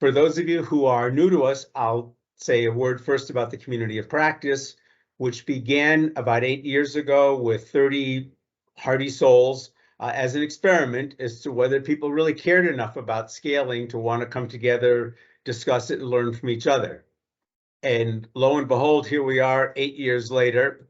For those of you who are new to us, I'll say a word first about the community of practice, which began about 8 years ago with 30 hardy souls as an experiment as to whether people really cared enough about scaling to want to come together, discuss it, and learn from each other. And lo and behold, here we are 8 years later,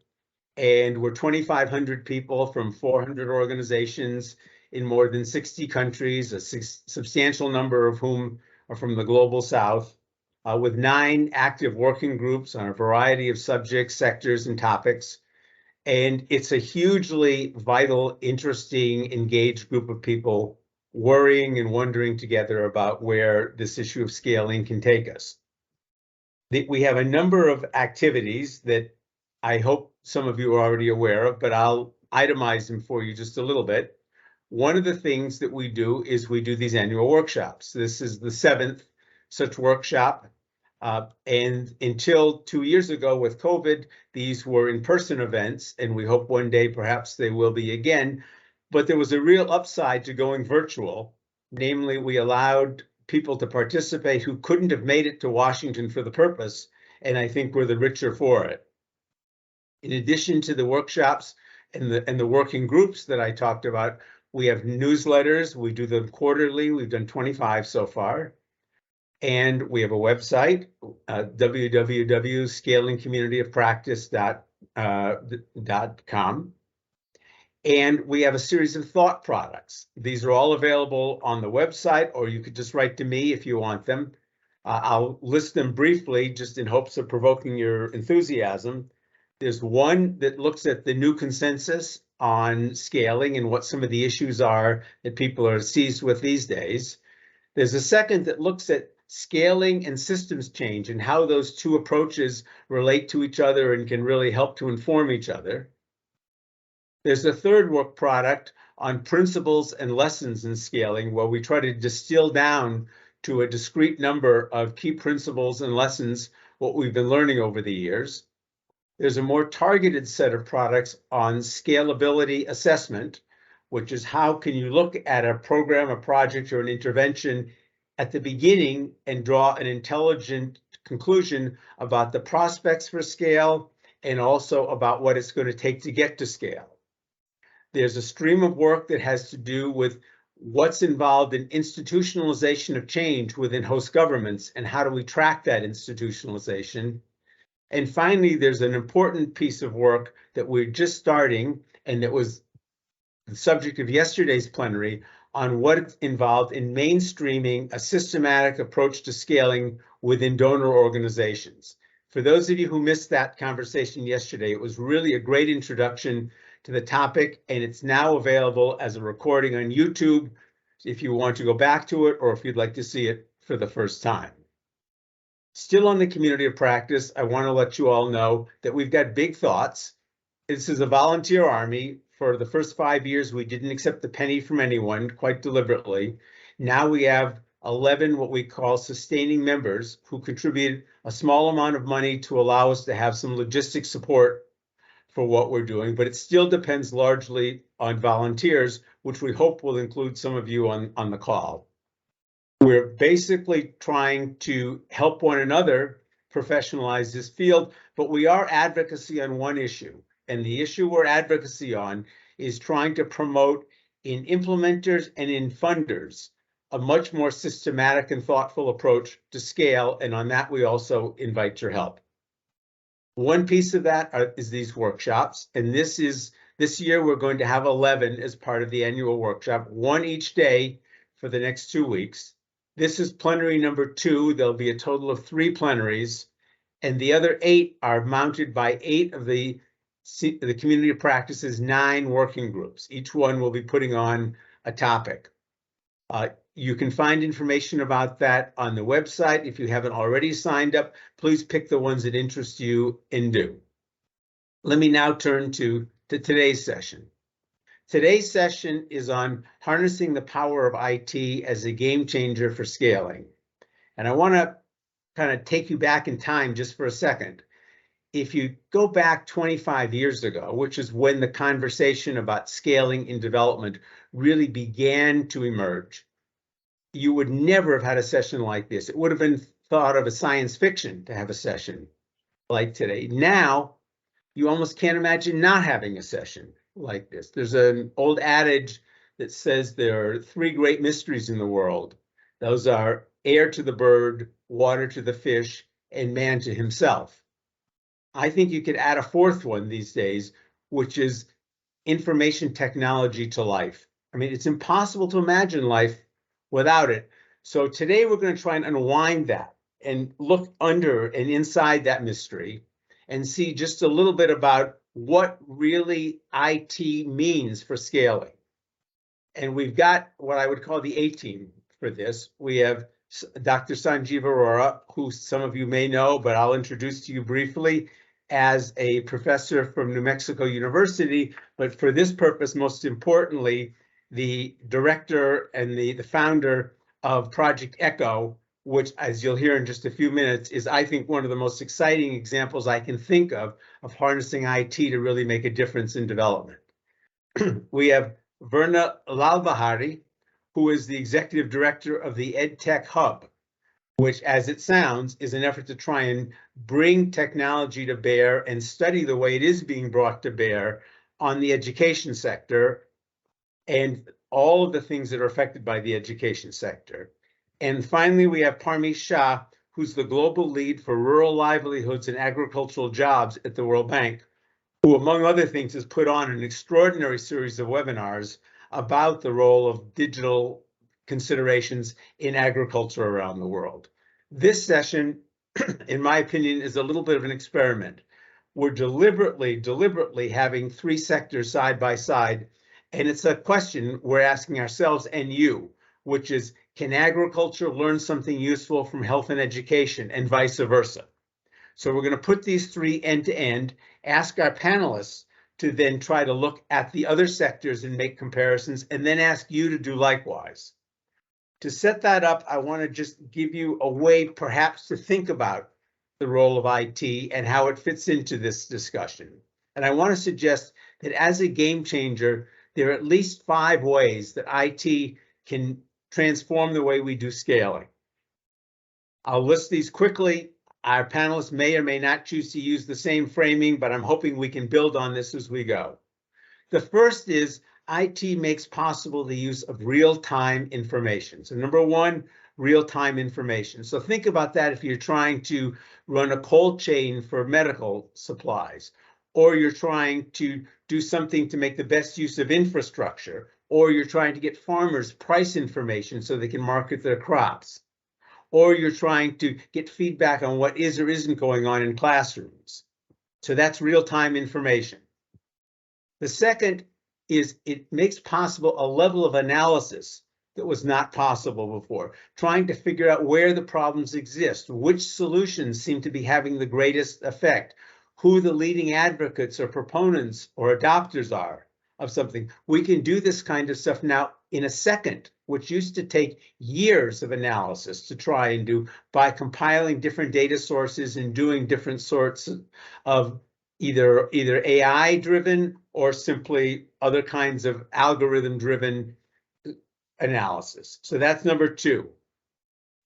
and we're 2,500 people from 400 organizations in more than 60 countries, a substantial number of whom are from the global South, with 9 active working groups on a variety of subjects, sectors, and topics. And it's a hugely vital, interesting, engaged group of people worrying and wondering together about where this issue of scaling can take us. We have a number of activities that I hope some of you are already aware of, but I'll itemize them for you just a little bit. One of the things that we do is we do these annual workshops. This is the 7th such workshop. And until 2 years ago with COVID, these were in-person events, and we hope one day perhaps they will be again. But there was a real upside to going virtual. Namely, we allowed people to participate who couldn't have made it to Washington for the purpose, and I think we're the richer for it. In addition to the workshops and the working groups that I talked about, we have newsletters. We do them quarterly. We've done 25 so far. And we have a website, www.scalingcommunityofpractice.com. And we have a series of thought products. These are all available on the website, or you could just write to me if you want them. I'll list them briefly, just in hopes of provoking your enthusiasm. There's one that looks at the new consensus on scaling and what some of the issues are that people are seized with these days. There's a second that looks at scaling and systems change and how those two approaches relate to each other and can really help to inform each other. There's a third work product on principles and lessons in scaling, where we try to distill down to a discrete number of key principles and lessons what we've been learning over the years. There's a more targeted set of products on scalability assessment, which is how can you look at a program, a project, or an intervention at the beginning and draw an intelligent conclusion about the prospects for scale and also about what it's going to take to get to scale. There's a stream of work that has to do with what's involved in institutionalization of change within host governments and how do we track that institutionalization. And finally, there's an important piece of work that we're just starting, and that was the subject of yesterday's plenary, on what's involved in mainstreaming a systematic approach to scaling within donor organizations. For those of you who missed that conversation yesterday, it was really a great introduction to the topic, and it's now available as a recording on YouTube if you want to go back to it or if you'd like to see it for the first time. Still on the community of practice, I want to let you all know that we've got big thoughts. This is a volunteer army. For the first 5 years, we didn't accept a penny from anyone, quite deliberately. Now we have 11 what we call sustaining members who contribute a small amount of money to allow us to have some logistic support for what we're doing, but it still depends largely on volunteers, which we hope will include some of you on the call. We're basically trying to help one another professionalize this field, but we are advocacy on one issue. And the issue we're advocacy on is trying to promote in implementers and in funders a much more systematic and thoughtful approach to scale. And on that, we also invite your help. One piece of that is these workshops. And this year, we're going to have 11 as part of the annual workshop, one each day for the next 2 weeks. This is plenary number 2. There'll be a total of 3 plenaries, and the other 8 are mounted by 8 of the community of practice's 9 working groups. Each one will be putting on a topic. You can find information about that on the website. If you haven't already signed up, please pick the ones that interest you and do. Let me now turn to today's session. Today's session is on harnessing the power of IT as a game changer for scaling. And I want to kind of take you back in time just for a second. If you go back 25 years ago, which is when the conversation about scaling in development really began to emerge, you would never have had a session like this. It would have been thought of as science fiction to have a session like today. Now, you almost can't imagine not having a session like this. There's an old adage that says there are three great mysteries in the world. Those are air to the bird, water to the fish, and man to himself. I think you could add a fourth one these days, which is information technology to life. I mean, it's impossible to imagine life without it. So today we're going to try and unwind that and look under and inside that mystery and see just a little bit about what really IT means for scaling. And we've got what I would call the A team for this. We have Dr. Sangeev Arora, who some of you may know, but I'll introduce to you briefly as a professor from New Mexico University, but for this purpose, most importantly, the director and the founder of Project Echo, which, as you'll hear in just a few minutes, is, I think, one of the most exciting examples I can think of harnessing IT to really make a difference in development. We have Verna Lalberharie, who is the executive director of the EdTech Hub, which, as it sounds, is an effort to try and bring technology to bear and study the way it is being brought to bear on the education sector and all of the things that are affected by the education sector. And finally, we have Parmesh Shah, who's the global lead for rural livelihoods and agricultural jobs at the World Bank, who, among other things, has put on an extraordinary series of webinars about the role of digital considerations in agriculture around the world. This session, in my opinion, is a little bit of an experiment. We're deliberately having three sectors side by side, and it's a question we're asking ourselves and you, which is, can agriculture learn something useful from health and education, and vice versa? So we're going to put these three end to end, ask our panelists to then try to look at the other sectors and make comparisons, and then ask you to do likewise. To set that up, I want to just give you a way perhaps to think about the role of IT and how it fits into this discussion. And I want to suggest that as a game changer, there are at least 5 ways that IT can transform the way we do scaling. I'll list these quickly. Our panelists may or may not choose to use the same framing, but I'm hoping we can build on this as we go. The first is IT makes possible the use of real-time information. So number one, real-time information. So think about that if you're trying to run a cold chain for medical supplies, or you're trying to do something to make the best use of infrastructure, or you're trying to get farmers price information so they can market their crops, or you're trying to get feedback on what is or isn't going on in classrooms. So that's real-time information. The second is it makes possible a level of analysis that was not possible before, trying to figure out where the problems exist, which solutions seem to be having the greatest effect, who the leading advocates or proponents or adopters are of something. We can do this kind of stuff now in a second, which used to take years of analysis to try and do by compiling different data sources and doing different sorts of either AI driven or simply other kinds of algorithm driven analysis. So that's number 2,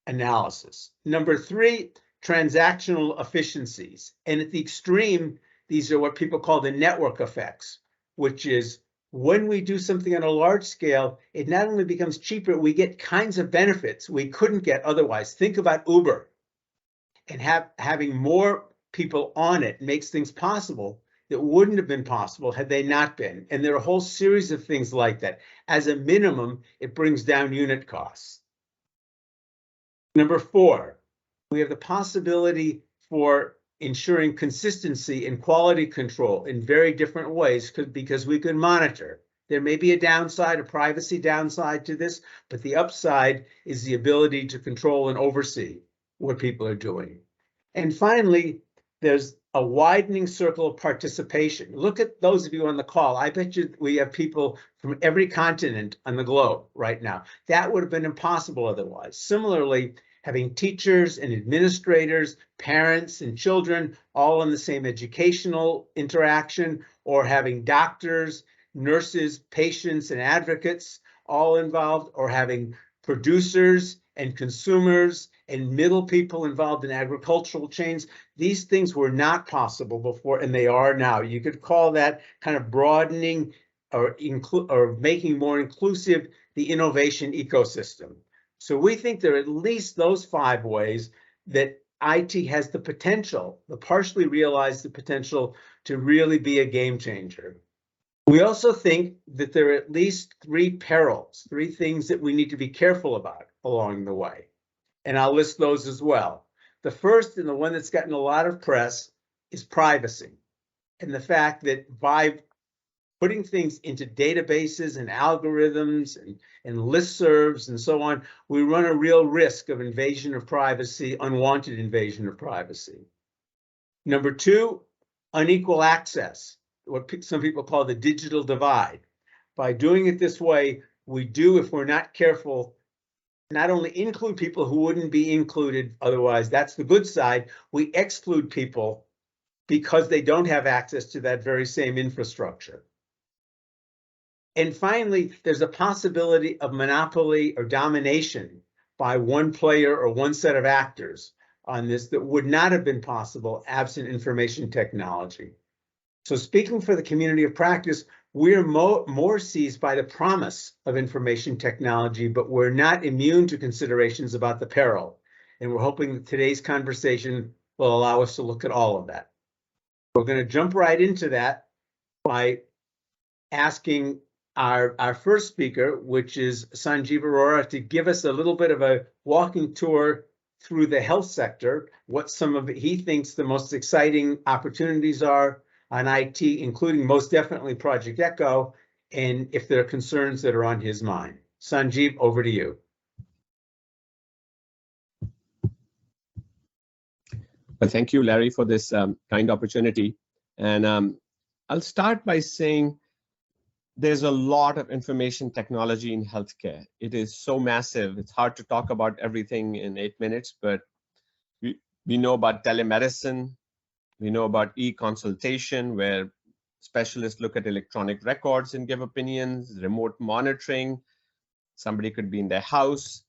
analysis. Number 3, transactional efficiencies. And at the extreme, these are what people call the network effects, which is when we do something on a large scale, it not only becomes cheaper, we get kinds of benefits we couldn't get otherwise. Think about Uber, and having more people on it makes things possible that wouldn't have been possible had they not been. And there are a whole series of things like that. As a minimum, it brings down unit costs. Number 4, we have the possibility for ensuring consistency and quality control in very different ways because we can monitor. There may be a downside, a privacy downside to this, but the upside is the ability to control and oversee what people are doing. And finally, there's a widening circle of participation. Look at those of you on the call. I bet you we have people from every continent on the globe right now. That would have been impossible otherwise. Similarly, having teachers and administrators, parents and children all in the same educational interaction, or having doctors, nurses, patients, and advocates all involved, or having producers and consumers and middle people involved in agricultural chains. These things were not possible before, and they are now. You could call that kind of broadening or making more inclusive the innovation ecosystem. So we think there are at least those 5 ways that IT has the potential, the partially realized the potential to really be a game changer. We also think that there are at least 3 perils, 3 things that we need to be careful about along the way. And I'll list those as well. The first, and the one that's gotten a lot of press, is privacy. And the fact that by putting things into databases and algorithms and listservs and so on, we run a real risk of invasion of privacy, unwanted invasion of privacy. Number 2, unequal access, what some people call the digital divide. By doing it this way, we do, if we're not careful, not only include people who wouldn't be included otherwise, that's the good side, we exclude people because they don't have access to that very same infrastructure. And finally, there's a possibility of monopoly or domination by one player or one set of actors on this that would not have been possible absent information technology. So speaking for the community of practice, we're more seized by the promise of information technology, but we're not immune to considerations about the peril. And we're hoping that today's conversation will allow us to look at all of that. We're going to jump right into that by asking our first speaker, which is Sangeev Arora, to give us a little bit of a walking tour through the health sector, what some of he thinks the most exciting opportunities are on IT, including most definitely Project Echo, and if there are concerns that are on his mind. Sangeev, over to you. Well, thank you, Larry, for this kind opportunity. And I'll start by saying there's a lot of information technology in healthcare. It is so massive. It's hard to talk about everything in 8 minutes, but we know about telemedicine. We know about e-consultation, where specialists look at electronic records and give opinions, remote monitoring. Somebody could be in their house,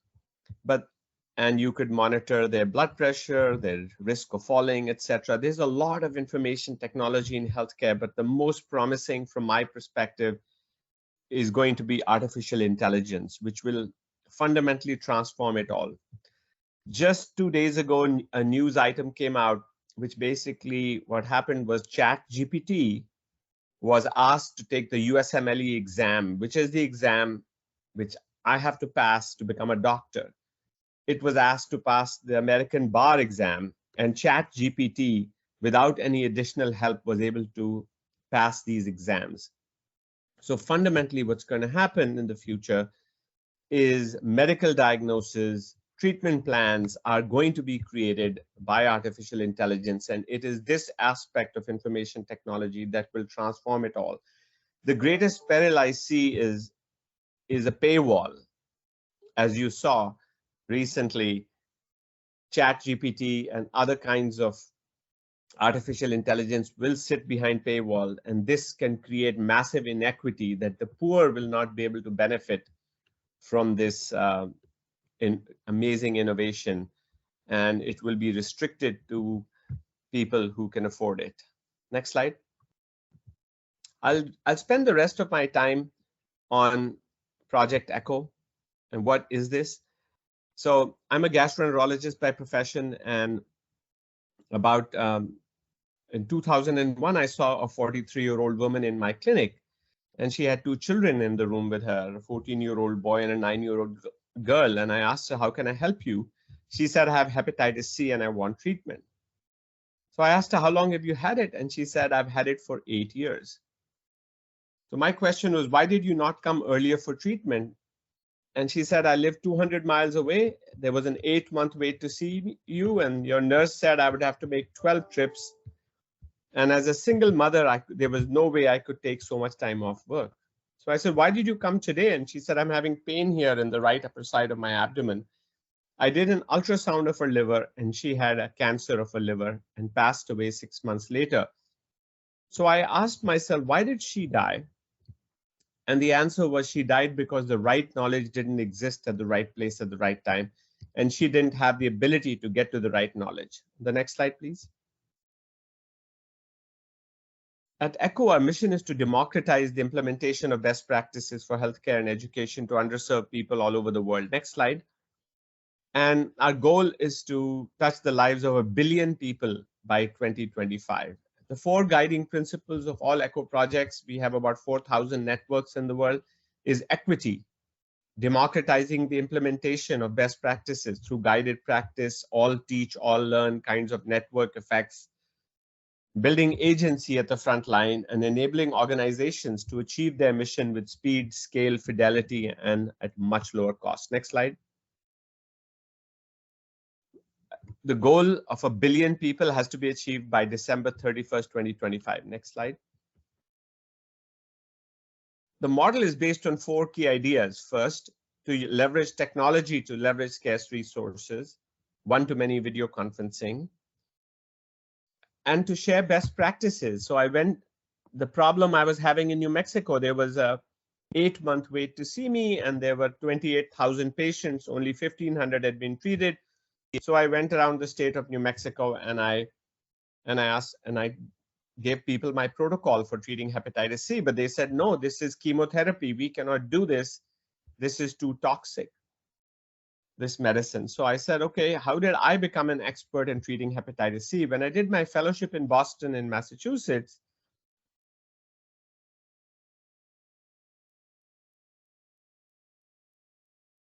and you could monitor their blood pressure, their risk of falling, etc. There's a lot of information technology in healthcare, but the most promising from my perspective is going to be artificial intelligence, which will fundamentally transform it all. Just 2 days ago, a news item came out, which basically what happened was ChatGPT was asked to take the USMLE exam, which is the exam which I have to pass to become a doctor. It was asked to pass the American bar exam, and ChatGPT, without any additional help, was able to pass these exams. So fundamentally, what's going to happen in the future is medical diagnosis, treatment plans are going to be created by artificial intelligence, and it is this aspect of information technology that will transform it all. The greatest peril I see is a paywall. As you saw recently, ChatGPT and other kinds of artificial intelligence will sit behind paywall, and this can create massive inequity that the poor will not be able to benefit from this amazing innovation, and it will be restricted to people who can afford it. Next slide. I'll spend the rest of my time on Project Echo. And what is this? So I'm a gastroenterologist by profession, and about in 2001, I saw a 43-year-old woman in my clinic, and she had 2 children in the room with her, a 14-year-old boy and a 9-year-old girl. And I asked her, how can I help you? She said, I have hepatitis C and I want treatment. So I asked her, how long have you had it? And she said, I've had it for 8 years. So my question was, why did you not come earlier for treatment? And she said, I live 200 miles away. There was an 8-month wait to see you, and your nurse said I would have to make 12 trips. And as a single mother, there was no way I could take so much time off work. So I said, why did you come today? And she said, I'm having pain here in the right upper side of my abdomen. I did an ultrasound of her liver, and she had a cancer of her liver and passed away 6 months later. So I asked myself, why did she die? And the answer was she died because the right knowledge didn't exist at the right place at the right time. And she didn't have the ability to get to the right knowledge. The next slide, please. At ECHO, our mission is to democratize the implementation of best practices for healthcare and education to underserved people all over the world. Next slide. And our goal is to touch the lives of 1 billion people by 2025. The 4 guiding principles of all ECHO projects, we have about 4,000 networks in the world, is equity, democratizing the implementation of best practices through guided practice, all teach, all learn kinds of network effects, building agency at the front line, and enabling organizations to achieve their mission with speed, scale, fidelity, and at much lower cost. Next slide. The goal of 1 billion people has to be achieved by December 31st, 2025. Next slide. The model is based on 4 key ideas. First, to leverage technology to leverage scarce resources, one-to-many video conferencing, and to share best practices. So the problem I was having in New Mexico, there was a 8-month wait to see me, and there were 28,000 patients, only 1,500 had been treated. So I went around the state of New Mexico and I gave people my protocol for treating hepatitis C, but they said, no, this is chemotherapy. We cannot do this. This is too toxic, this medicine. So I said, okay, how did I become an expert in treating hepatitis C? When I did my fellowship in Boston in Massachusetts,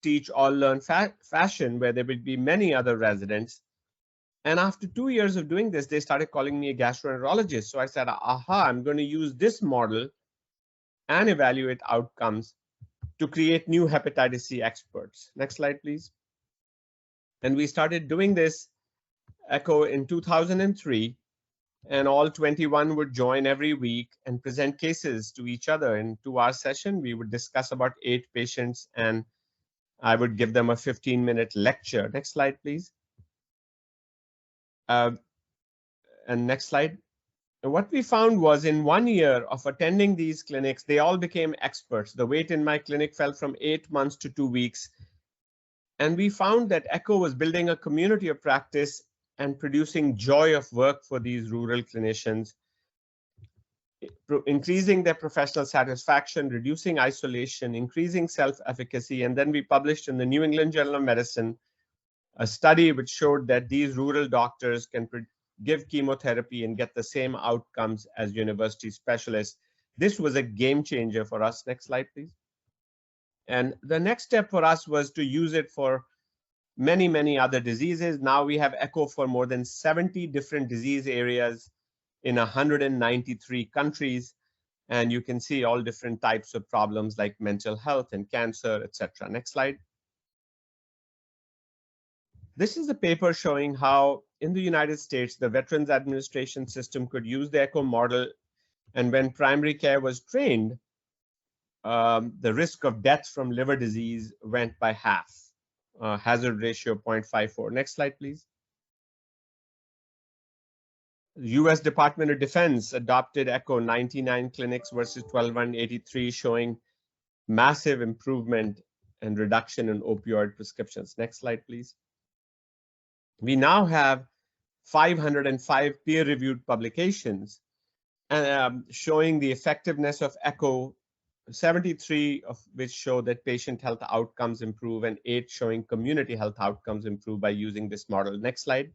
teach, all learn fashion, where there would be many other residents. And after 2 years of doing this, they started calling me a gastroenterologist. So I said, aha, I'm going to use this model and evaluate outcomes to create new hepatitis C experts. Next slide, please. And we started doing this ECHO in 2003, and all 21 would join every week and present cases to each other. In 2-hour session, we would discuss about 8 patients, and I would give them a 15-minute lecture. Next slide, please. And next slide. And what we found was in 1 year of attending these clinics, they all became experts. The wait in my clinic fell from 8 months to 2 weeks. And we found that ECHO was building a community of practice and producing joy of work for these rural clinicians, increasing their professional satisfaction, reducing isolation, increasing self-efficacy. And then we published in the New England Journal of Medicine a study which showed that these rural doctors can give chemotherapy and get the same outcomes as university specialists. This was a game changer for us. Next slide, please. And the next step for us was to use it for many, many other diseases. Now we have ECHO for more than 70 different disease areas in 193 countries. And you can see all different types of problems like mental health and cancer, etc. Next slide. This is a paper showing how in the United States, the Veterans Administration system could use the ECHO model. And when primary care was trained, the risk of death from liver disease went by half, hazard ratio 0.54. Next slide, please. The US Department of Defense adopted ECHO 99 clinics versus 1,283, showing massive improvement and reduction in opioid prescriptions. Next slide, please. We now have 505 peer-reviewed publications showing the effectiveness of ECHO, 73 of which show that patient health outcomes improve and 8 showing community health outcomes improve by using this model. Next slide.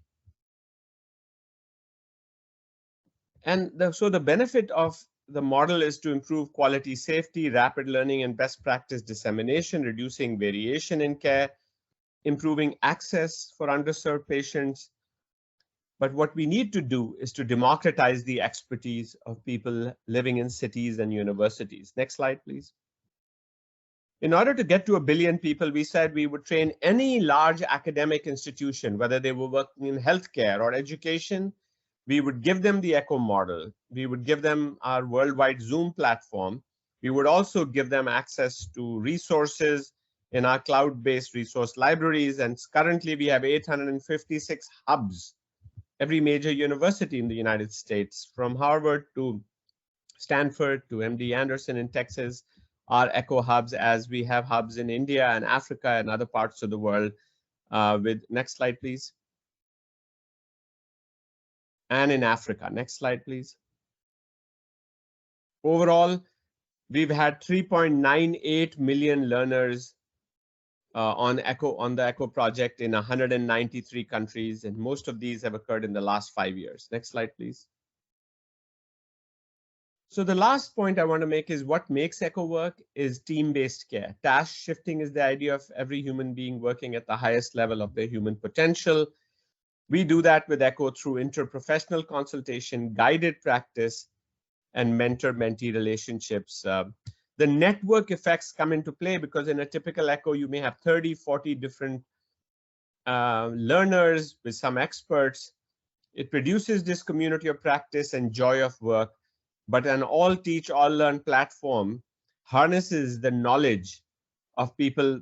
And so the benefit of the model is to improve quality safety, rapid learning, and best practice dissemination, reducing variation in care, improving access for underserved patients. But what we need to do is to democratize the expertise of people living in cities and universities. Next slide, please. In order to get to 1 billion people, we said we would train any large academic institution, whether they were working in healthcare or education. We would give them the ECHO model. We would give them our worldwide Zoom platform. We would also give them access to resources in our cloud-based resource libraries. And currently we have 856 hubs, every major university in the United States, from Harvard to Stanford to MD Anderson in Texas, our echo hubs, as we have hubs in India and Africa and other parts of the world. Next slide, please. And in Africa. Next slide, please. Overall, we've had 3.98 million learners on the Echo project in 193 countries, and most of these have occurred in the last 5 years. Next slide, please. So the last point I want to make is what makes Echo work is team-based care. Task shifting is the idea of every human being working at the highest level of their human potential. We do that with Echo through interprofessional consultation, guided practice, and mentor-mentee relationships. The network effects come into play because in a typical Echo, you may have 30, 40 different learners with some experts. It produces this community of practice and joy of work, but an all teach, all learn platform harnesses the knowledge of people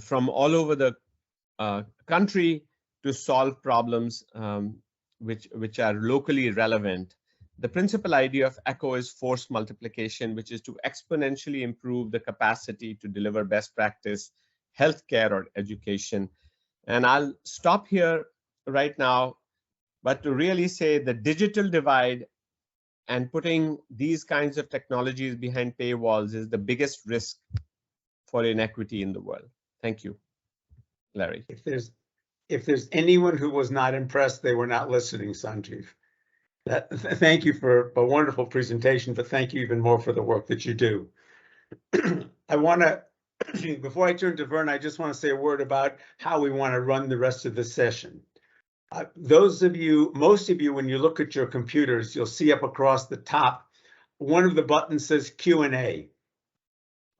from all over the country to solve problems which are locally relevant. The principal idea of Echo is force multiplication, which is to exponentially improve the capacity to deliver best practice, healthcare or education. And I'll stop here right now, but to really say the digital divide and putting these kinds of technologies behind paywalls is the biggest risk for inequity in the world. Thank you, Larry. If there's anyone who was not impressed, they were not listening, Sangeev. Thank you for a wonderful presentation, but thank you even more for the work that you do. I want to, before I turn to Verna, I just want to say a word about how we want to run the rest of the session. Those of you, most of you, when you look at your computers, you'll see up across the top, one of the buttons says Q&A.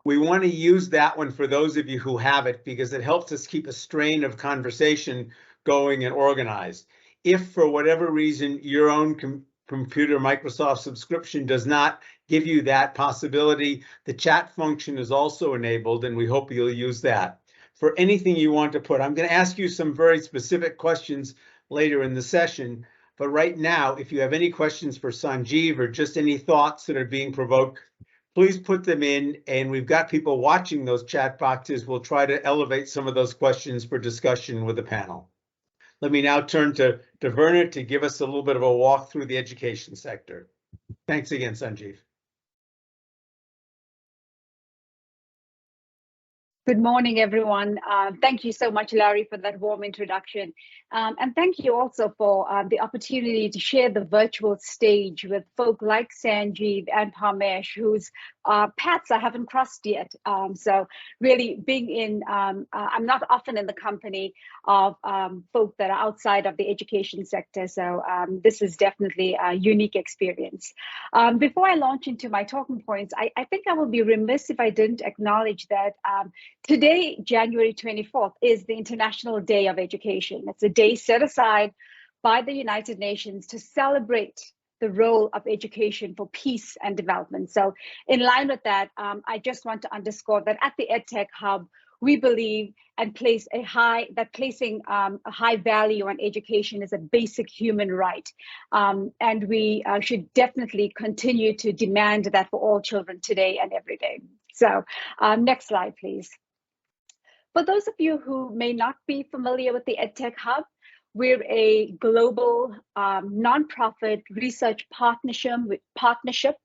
We want to use that one for those of you who have it because it helps us keep a strain of conversation going and organized. If for whatever reason your own computer Microsoft subscription does not give you that possibility, the chat function is also enabled and we hope you'll use that. For anything you want to put, I'm going to ask you some very specific questions later in the session, but right now, if you have any questions for Sangeev or just any thoughts that are being provoked, please put them in, and we've got people watching those chat boxes. We'll try to elevate some of those questions for discussion with the panel. Let me now turn to Verna to give us a little bit of a walk through the education sector. Thanks again, Sangeev. Good morning, everyone. Thank you so much, Larry, for that warm introduction. And thank you also for the opportunity to share the virtual stage with folk like Sangeev and Parmesh, whose paths I haven't crossed yet. So really being in, I'm not often in the company of folk that are outside of the education sector. So this is definitely a unique experience. Before I launch into my talking points, I think I will be remiss if I didn't acknowledge that today, January 24th, is the International Day of Education. It's a day set aside by the United Nations to celebrate the role of education for peace and development. So in line with that, I just want to underscore that at the EdTech Hub, we believe and placing a high value on education is a basic human right. And we should definitely continue to demand that for all children today and every day. So next slide, please. For those of you who may not be familiar with the EdTech Hub, we're a global nonprofit research partnership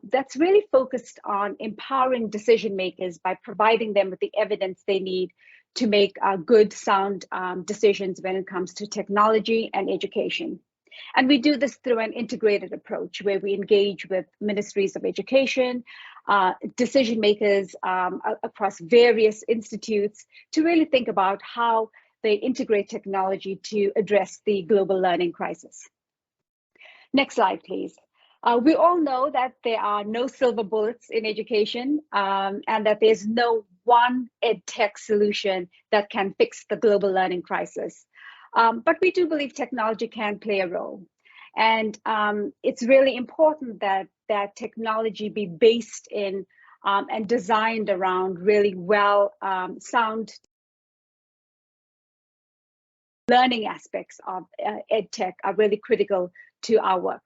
that's really focused on empowering decision makers by providing them with the evidence they need to make good, sound decisions when it comes to technology and education. And we do this through an integrated approach where we engage with ministries of education, decision makers across various institutes to really think about how they integrate technology to address the global learning crisis. Next slide, please. We all know that there are no silver bullets in education and that there's no one EdTech solution that can fix the global learning crisis. But we do believe technology can play a role. And it's really important that technology be based in and designed around really sound learning aspects of EdTech are really critical to our work.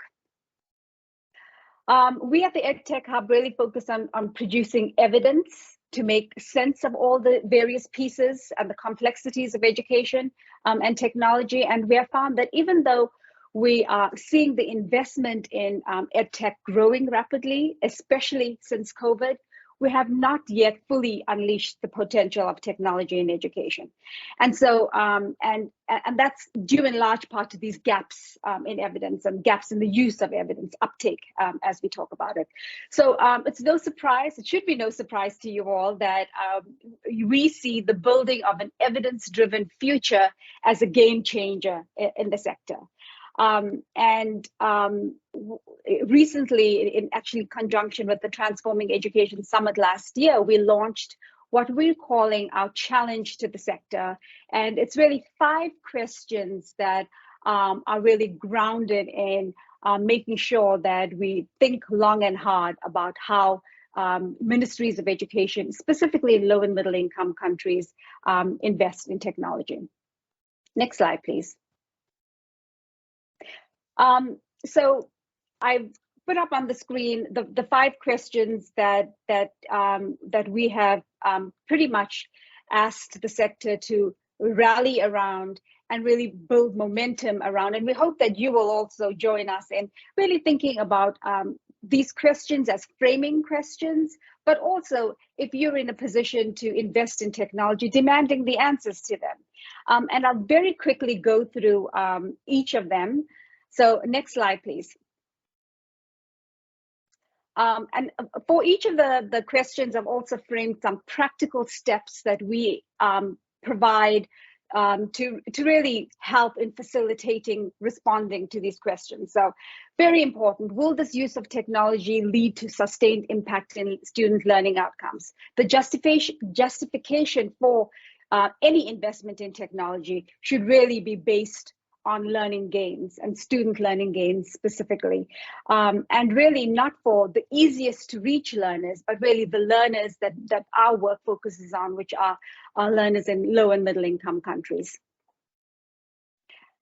We at the EdTech Hub really focus on producing evidence to make sense of all the various pieces and the complexities of education and technology. And we have found that even though we are seeing the investment in EdTech growing rapidly, especially since COVID, we have not yet fully unleashed the potential of technology in education. And so, and that's due in large part to these gaps in evidence and gaps in the use of evidence uptake as we talk about it. So it's no surprise, it should be no surprise to you all that we see the building of an evidence-driven future as a game changer in the sector. Recently, in actually conjunction with the Transforming Education Summit last year, we launched what we're calling our challenge to the sector. And it's really 5 questions that are really grounded in making sure that we think long and hard about how ministries of education, specifically in low and middle income countries, invest in technology. Next slide, please. So I've put up on the screen the 5 questions that we have pretty much asked the sector to rally around and really build momentum around. And we hope that you will also join us in really thinking about these questions as framing questions, but also if you're in a position to invest in technology, demanding the answers to them. And I'll very quickly go through each of them. So next slide, please. And for each of the questions, I've also framed some practical steps that we provide to really help in facilitating responding to these questions. So very important, will this use of technology lead to sustained impact in student learning outcomes? The justification for any investment in technology should really be based on learning gains and student learning gains specifically, and really not for the easiest to reach learners, but really the learners that our work focuses on, which are learners in low and middle income countries.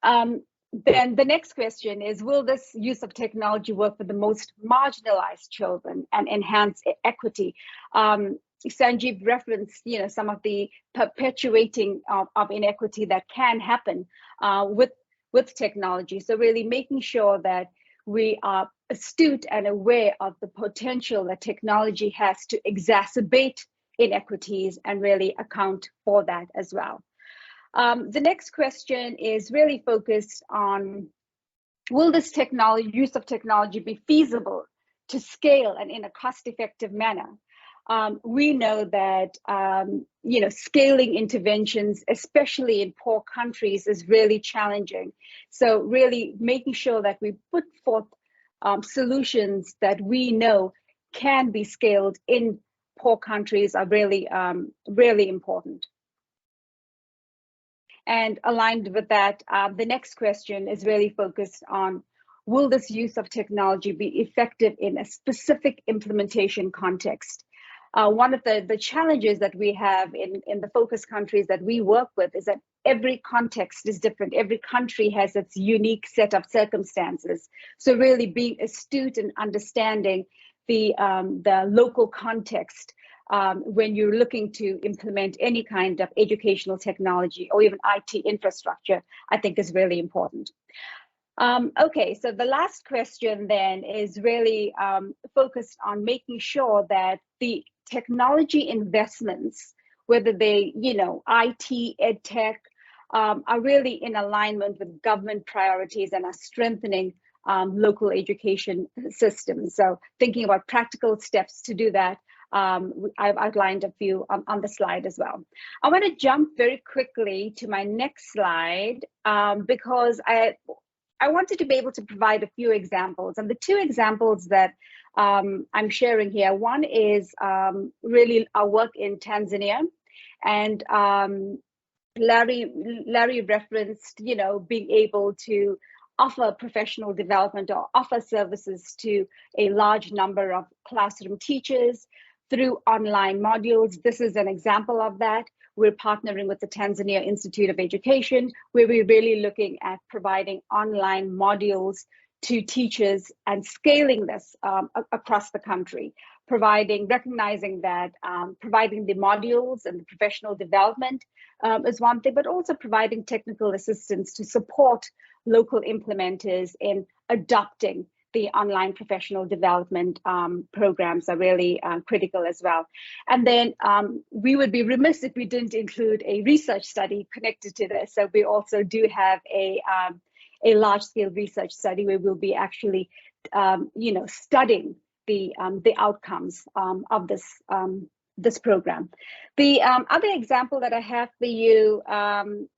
Then the next question is, will this use of technology work for the most marginalized children and enhance equity? Sangeev referenced, some of the perpetuating of inequity that can happen with technology. So really making sure that we are astute and aware of the potential that technology has to exacerbate inequities and really account for that as well. The next question is really focused on, will this use of technology be feasible to scale and in a cost-effective manner? We know that scaling interventions, especially in poor countries, is really challenging. So really making sure that we put forth solutions that we know can be scaled in poor countries are really, really important. And aligned with that, the next question is really focused on, will this use of technology be effective in a specific implementation context? One of the challenges that we have in the focus countries that we work with is that every context is different. Every country has its unique set of circumstances. So really being astute and understanding the local context when you're looking to implement any kind of educational technology or even IT infrastructure, I think is really important. Okay, so the last question then is really focused on making sure that the technology investments, whether they, IT, EdTech, are really in alignment with government priorities and are strengthening local education systems. So thinking about practical steps to do that, I've outlined a few on the slide as well. I want to jump very quickly to my next slide because I wanted to be able to provide a few examples, and the 2 examples that I'm sharing here. One is really our work in Tanzania, and Larry referenced, being able to offer professional development or offer services to a large number of classroom teachers through online modules. This is an example of that. We're partnering with the Tanzania Institute of Education, where we're really looking at providing online modules to teachers and scaling this across the country, recognizing that providing the modules and the professional development is one thing, but also providing technical assistance to support local implementers in adopting the online professional development programs are really critical as well. And then we would be remiss if we didn't include a research study connected to this. So we also do have a large-scale research study where we'll be actually, studying the outcomes of this program. The other example that I have for you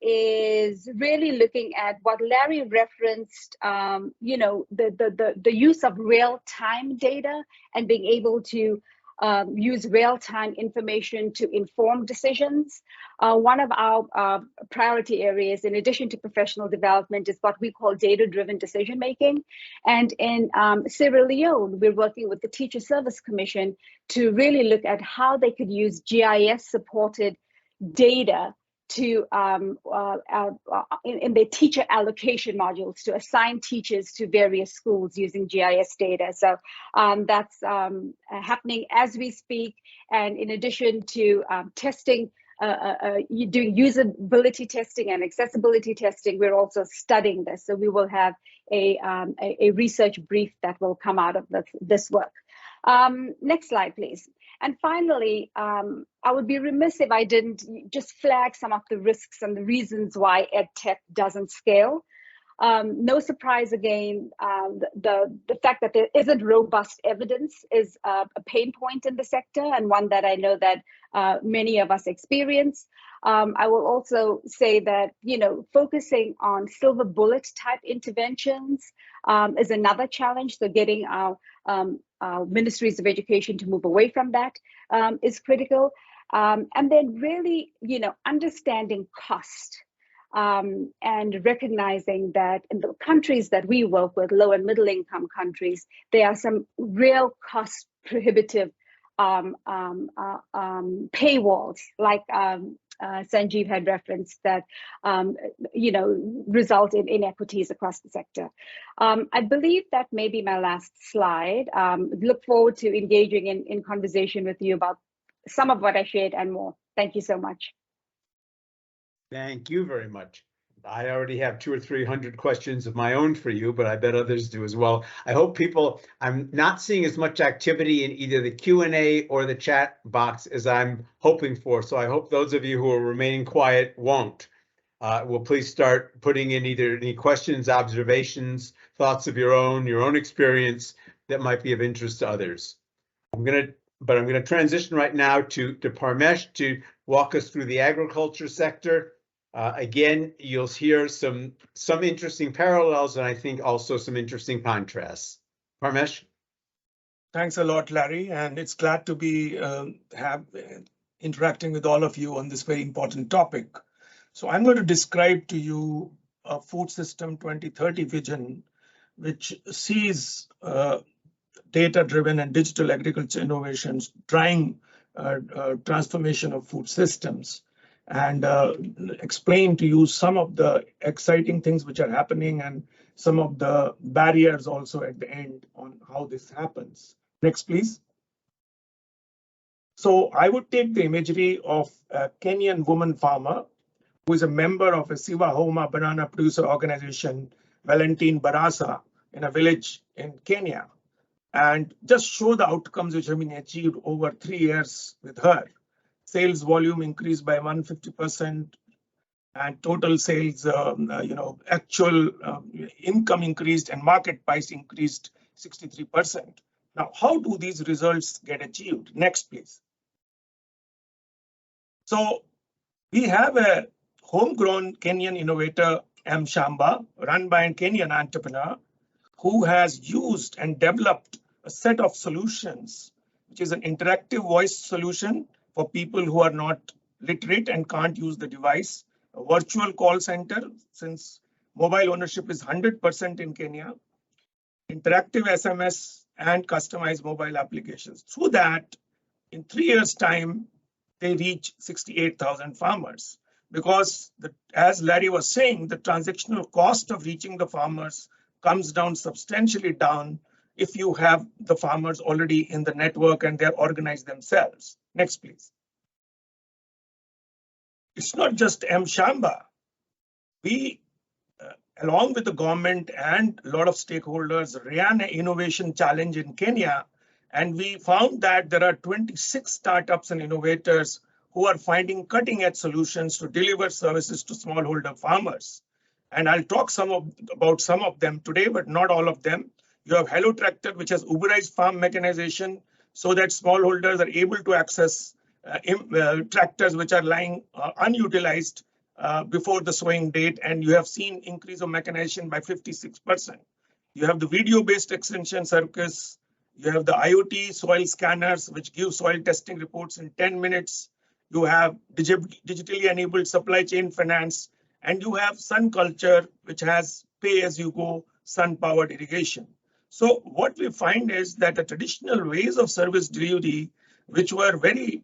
is really looking at what Larry referenced, the use of real-time data and being able to use real-time information to inform decisions. One of our priority areas, in addition to professional development, is what we call data-driven decision-making. And in Sierra Leone, we're working with the Teacher Service Commission to really look at how they could use GIS-supported data to in their teacher allocation modules to assign teachers to various schools using GIS data. So that's happening as we speak. And in addition to testing, doing usability testing and accessibility testing, we're also studying this. So we will have a research brief that will come out of this work. Next slide, please. And finally, I would be remiss if I didn't just flag some of the risks and the reasons why EdTech doesn't scale. No surprise again, the fact that there isn't robust evidence is a pain point in the sector, and one that I know that many of us experience. I will also say that, focusing on silver bullet type interventions is another challenge. So getting our ministries of education to move away from that is critical. And then really, understanding cost and recognizing that in the countries that we work with, low and middle income countries, there are some real cost prohibitive paywalls, like Sangeev had referenced, that result in inequities across the sector. I believe that may be my last slide. Look forward to engaging in conversation with you about some of what I shared and more. Thank you so much. Thank you very much. I already have 200 or 300 questions of my own for you, but I bet others do as well. I hope I'm not seeing as much activity in either the Q&A or the chat box as I'm hoping for. So I hope those of you who are remaining quiet won't. Will please start putting in either any questions, observations, thoughts of your own experience that might be of interest to others. I'm going to transition right now to Parmesh to walk us through the agriculture sector. Again, you'll hear some interesting parallels, and I think also some interesting contrasts. Parmesh. Thanks a lot, Larry, and it's glad to be interacting with all of you on this very important topic. So I'm going to describe to you a Food System 2030 vision, which sees data-driven and digital agriculture innovations driving transformation of food systems, and explain to you some of the exciting things which are happening and some of the barriers also at the end on how this happens. Next, please. So I would take the imagery of a Kenyan woman farmer who is a member of a Siva Homa banana producer organization, Valentine Barasa, in a village in Kenya, and just show the outcomes which have been achieved over 3 years with her. Sales volume increased by 150%, and total sales, actual income increased, and market price increased 63%. Now, how do these results get achieved? Next, please. So we have a homegrown Kenyan innovator, M. Shamba, run by a Kenyan entrepreneur who has used and developed a set of solutions, which is an interactive voice solution for people who are not literate and can't use the device, a virtual call center, since mobile ownership is 100% in Kenya, interactive SMS, and customized mobile applications. Through that, in 3 years' time, they reach 68,000 farmers. Because, as Larry was saying, the transactional cost of reaching the farmers comes down substantially down if you have the farmers already in the network and they're organized themselves. Next, please. It's not just Shamba. We, along with the government and a lot of stakeholders, ran an innovation challenge in Kenya, and we found that there are 26 startups and innovators who are finding cutting-edge solutions to deliver services to smallholder farmers. And I'll talk about some of them today, but not all of them. You have Hello Tractor, which has Uberized farm mechanization so that smallholders are able to access tractors which are lying unutilized before the sowing date, and you have seen increase of mechanization by 56%. You have the video-based extension circus. You have the IoT soil scanners, which give soil testing reports in 10 minutes. You have digitally enabled supply chain finance, and you have Sun Culture, which has pay-as-you-go sun-powered irrigation. So what we find is that the traditional ways of service delivery, which were very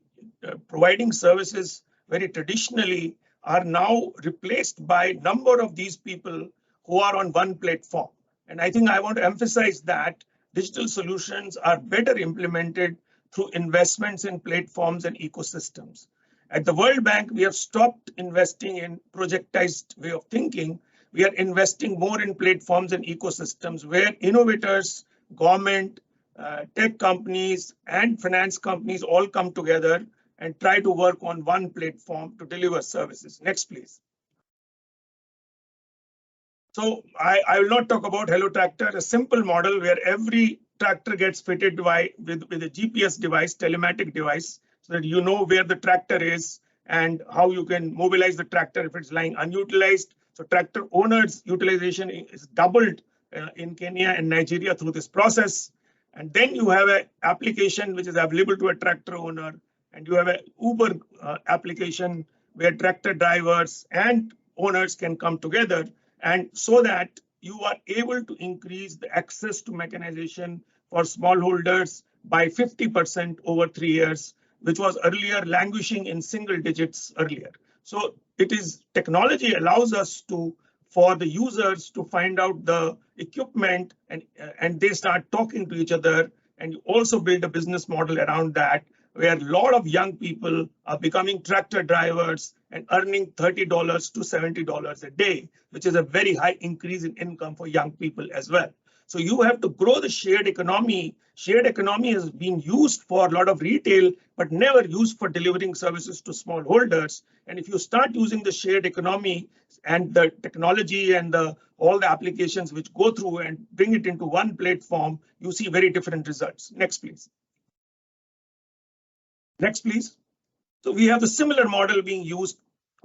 providing services very traditionally, are now replaced by a number of these people who are on one platform. And I think I want to emphasize that digital solutions are better implemented through investments in platforms and ecosystems. At the World Bank, we have stopped investing in projectized way of thinking. We are investing more in platforms and ecosystems where innovators, government, tech companies, and finance companies all come together and try to work on one platform to deliver services. Next, please. So I will not talk about Hello Tractor, a simple model where every tractor gets fitted with a GPS device, telematic device, so that you know where the tractor is and how you can mobilize the tractor if it's lying unutilized. So tractor owners' utilization is doubled in Kenya and Nigeria through this process. And then you have an application which is available to a tractor owner, and you have an Uber application where tractor drivers and owners can come together, and so that you are able to increase the access to mechanization for smallholders by 50% over 3 years, which was earlier languishing in single digits earlier. So it is technology allows us to, for the users to find out the equipment and they start talking to each other, and you also build a business model around that, where a lot of young people are becoming tractor drivers and earning $30 to $70 a day, which is a very high increase in income for young people as well. So you have to grow the shared economy. Shared economy has been used for a lot of retail, but never used for delivering services to smallholders. And if you start using the shared economy and the technology and all the applications which go through and bring it into one platform, you see very different results. Next, please. Next, please. So we have the similar model being used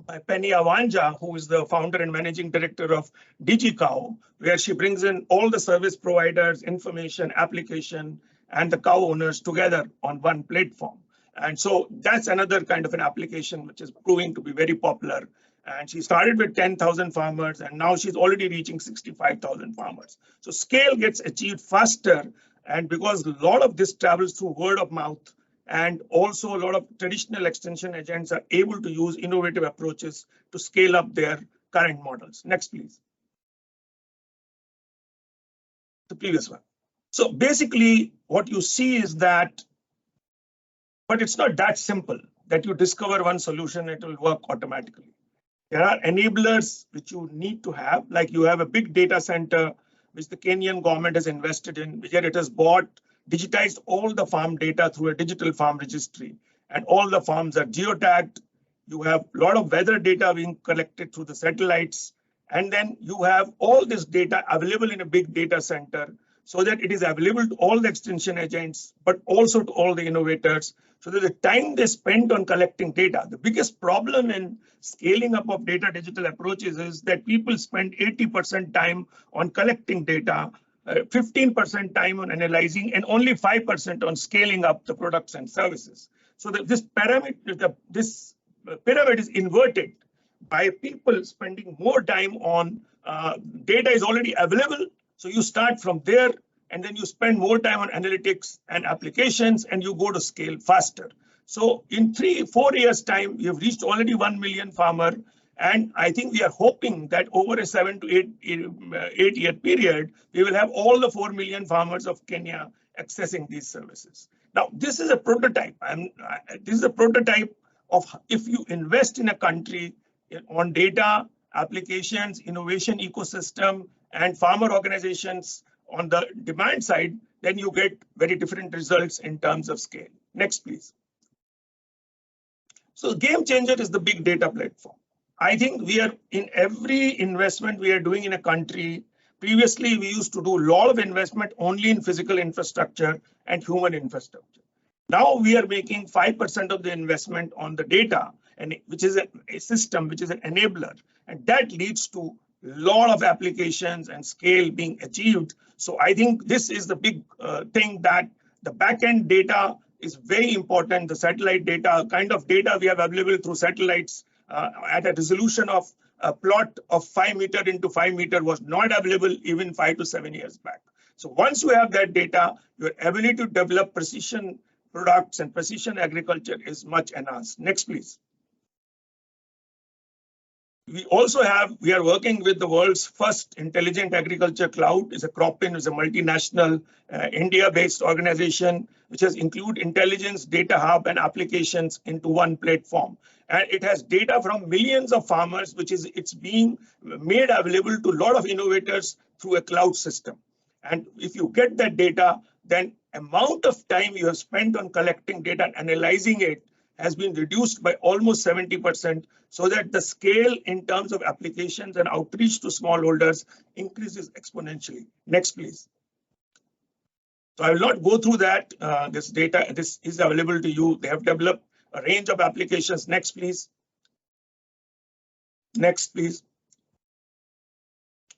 by Penny Awanja, who is the founder and managing director of DigiCow, where she brings in all the service providers, information, application, and the cow owners together on one platform. And so that's another kind of an application which is proving to be very popular. And she started with 10,000 farmers, and now she's already reaching 65,000 farmers. So scale gets achieved faster, and because a lot of this travels through word of mouth, and also a lot of traditional extension agents are able to use innovative approaches to scale up their current models. Next, please. The previous one. So basically what you see is that, but it's not that simple that you discover one solution, it will work automatically. There are enablers which you need to have, like you have a big data center, which the Kenyan government has invested in, where it has digitized all the farm data through a digital farm registry, and all the farms are geotagged. You have a lot of weather data being collected through the satellites, and then you have all this data available in a big data center so that it is available to all the extension agents, but also to all the innovators, so that the time they spend on collecting data. The biggest problem in scaling up of data digital approaches is that people spend 80% time on collecting data, 15% time on analyzing, and only 5% on scaling up the products and services. So that this pyramid is inverted by people spending more time on data is already available. So you start from there, and then you spend more time on analytics and applications, and you go to scale faster. So in 3-4 years time, we have reached already 1 million farmer, And I think we are hoping that over a 7 to 8 year period, we will have all the 4 million farmers of Kenya accessing these services. Now, this is a prototype. This is a prototype of if you invest in a country on data, applications, innovation ecosystem, and farmer organizations on the demand side, then you get very different results in terms of scale. Next, please. So game changer is the big data platform. I think we are in every investment we are doing in a country. Previously, we used to do a lot of investment only in physical infrastructure and human infrastructure. Now we are making 5% of the investment on the data, and which is a system, which is an enabler, and that leads to a lot of applications and scale being achieved. So I think this is the big thing, that the backend data is very important. The satellite data, kind of data we have available through satellites at a resolution of a plot of 5 meter into 5 meter was not available even 5 to 7 years back. So once you have that data, your ability to develop precision products and precision agriculture is much enhanced. Next, please. We are working with the world's first intelligent agriculture cloud. Is a Cropin, is a multinational India-based organization which has included intelligence, data hub, and applications into one platform. And it has data from millions of farmers, it's being made available to a lot of innovators through a cloud system. And if you get that data, then amount of time you have spent on collecting data and analyzing it has been reduced by almost 70%, so that the scale in terms of applications and outreach to smallholders increases exponentially. Next, please. So I will not go through that. This data, this is available to you. They have developed a range of applications. Next, please. Next, please.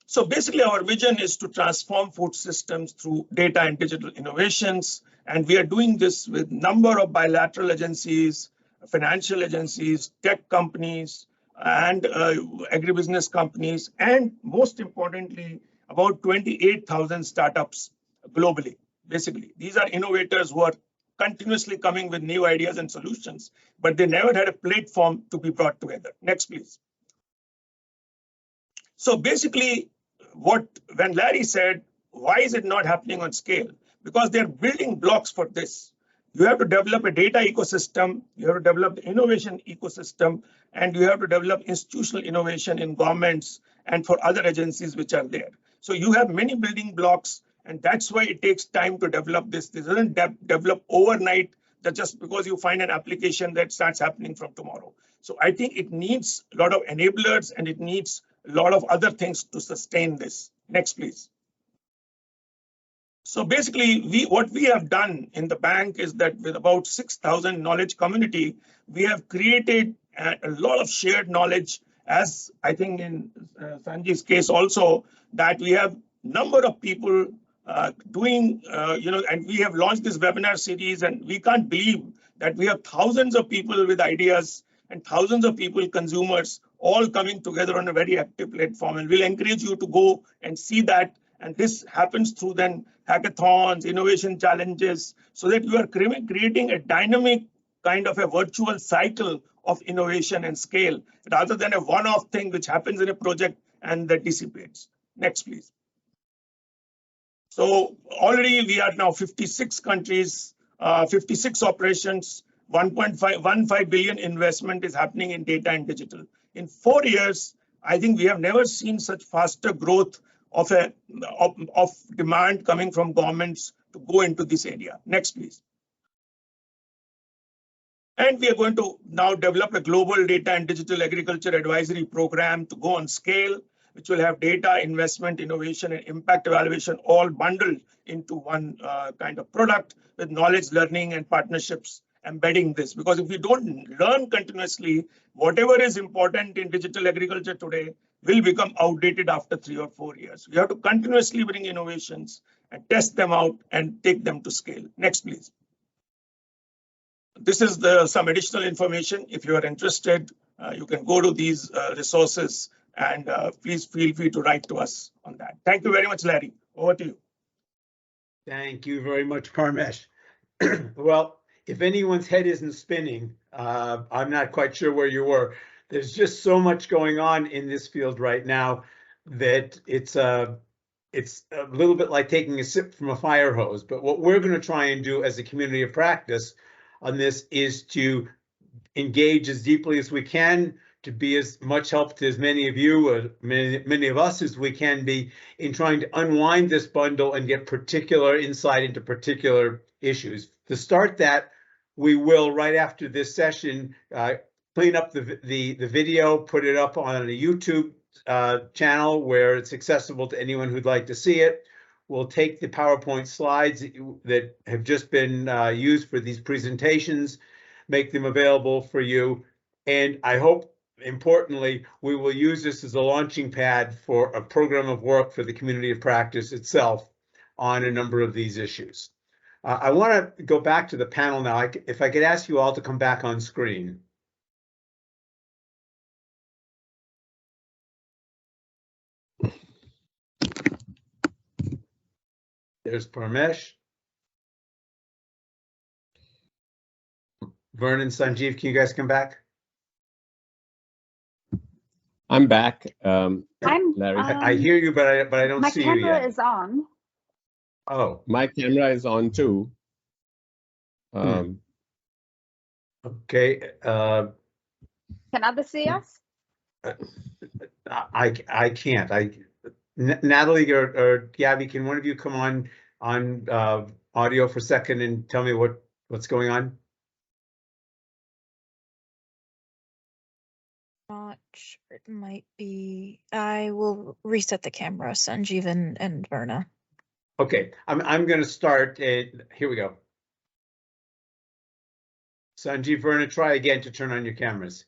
So basically, our vision is to transform food systems through data and digital innovations. And we are doing this with a number of bilateral agencies, financial agencies, tech companies, and agribusiness companies, and most importantly, about 28,000 startups globally. Basically, these are innovators who are continuously coming with new ideas and solutions, but they never had a platform to be brought together. Next, please. So basically, when Larry said, why is it not happening on scale? Because they're building blocks for this. You have to develop a data ecosystem, you have to develop the innovation ecosystem, and you have to develop institutional innovation in governments and for other agencies which are there. So you have many building blocks, and that's why it takes time to develop this. This doesn't develop overnight, that just because you find an application that starts happening from tomorrow. So I think it needs a lot of enablers, and it needs a lot of other things to sustain this. Next, please. So basically, what we have done in the bank is that with about 6,000 knowledge community, we have created a lot of shared knowledge, as I think in Sanjeev's case also, that we have number of people doing, and we have launched this webinar series, and we can't believe that we have thousands of people with ideas and thousands of people, consumers, all coming together on a very active platform. And we'll encourage you to go and see that. And this happens through then hackathons, innovation challenges, so that you are creating a dynamic kind of a virtual cycle of innovation and scale, rather than a one-off thing which happens in a project and that dissipates. Next, please. So already we are now 56 countries, 56 operations, 1.15 billion investment is happening in data and digital. In 4 years, I think we have never seen such faster growth of demand coming from governments to go into this area. Next, please. And we are going to now develop a global data and digital agriculture advisory program to go on scale, which will have data, investment, innovation, and impact evaluation all bundled into one kind of product, with knowledge, learning, and partnerships embedding this. Because if we don't learn continuously, whatever is important in digital agriculture today will become outdated after 3 or 4 years. We have to continuously bring innovations and test them out and take them to scale. Next, please. This is some additional information. If you are interested, you can go to these resources, and please feel free to write to us on that. Thank you very much, Larry. Over to you. Thank you very much, Parmesh. Well, if anyone's head isn't spinning, I'm not quite sure where you were. There's just so much going on in this field right now that it's a little bit like taking a sip from a fire hose. But what we're going to try and do as a community of practice on this is to engage as deeply as we can, to be as much help to as many of you or many of us as we can be in trying to unwind this bundle and get particular insight into particular issues. To start that, we will, right after this session, clean up the video, put it up on a YouTube channel where it's accessible to anyone who'd like to see it. We'll take the PowerPoint slides that have just been used for these presentations, make them available for you. And I hope, importantly, we will use this as a launching pad for a program of work for the community of practice itself on a number of these issues. I want to go back to the panel now. If I could ask you all to come back on screen. There's Parmesh. Verna and Sangeev, can you guys come back? I'm back. Larry. I hear you, but I don't see you yet. My camera is on. Oh, my camera is on too. Okay. Can others see us? I can't. Natalie or Gabby, can one of you come on audio for a second and tell me what's going on? Not sure. It might be. I will reset the camera, Sangeev and Verna. Okay, I'm going to start. Here we go. Sangeev, Verna, try again to turn on your cameras.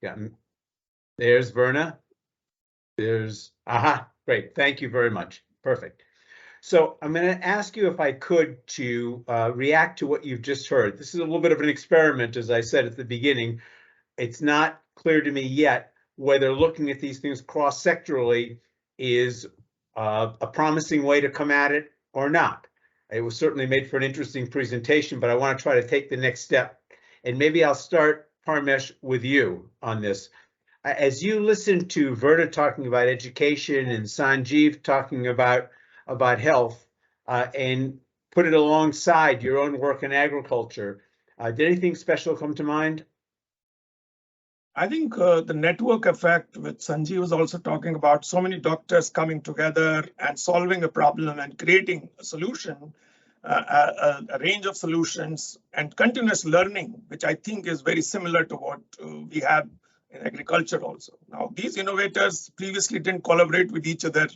Yeah. There's Verna. There's, great. Thank you very much. Perfect. So I'm going to ask you, if I could, to react to what you've just heard. This is a little bit of an experiment, as I said at the beginning. It's not clear to me yet whether looking at these things cross-sectorally is a promising way to come at it or not. It was certainly made for an interesting presentation, but I want to try to take the next step. And maybe I'll start, Parmesh, with you on this. As you listen to Verna talking about education and Sangeev talking about health, and put it alongside your own work in agriculture, did anything special come to mind? I think the network effect, which Sangeev was also talking about, so many doctors coming together and solving a problem and creating a solution, a range of solutions, and continuous learning, which I think is very similar to what we have in agriculture also. Now, these innovators previously didn't collaborate with each other.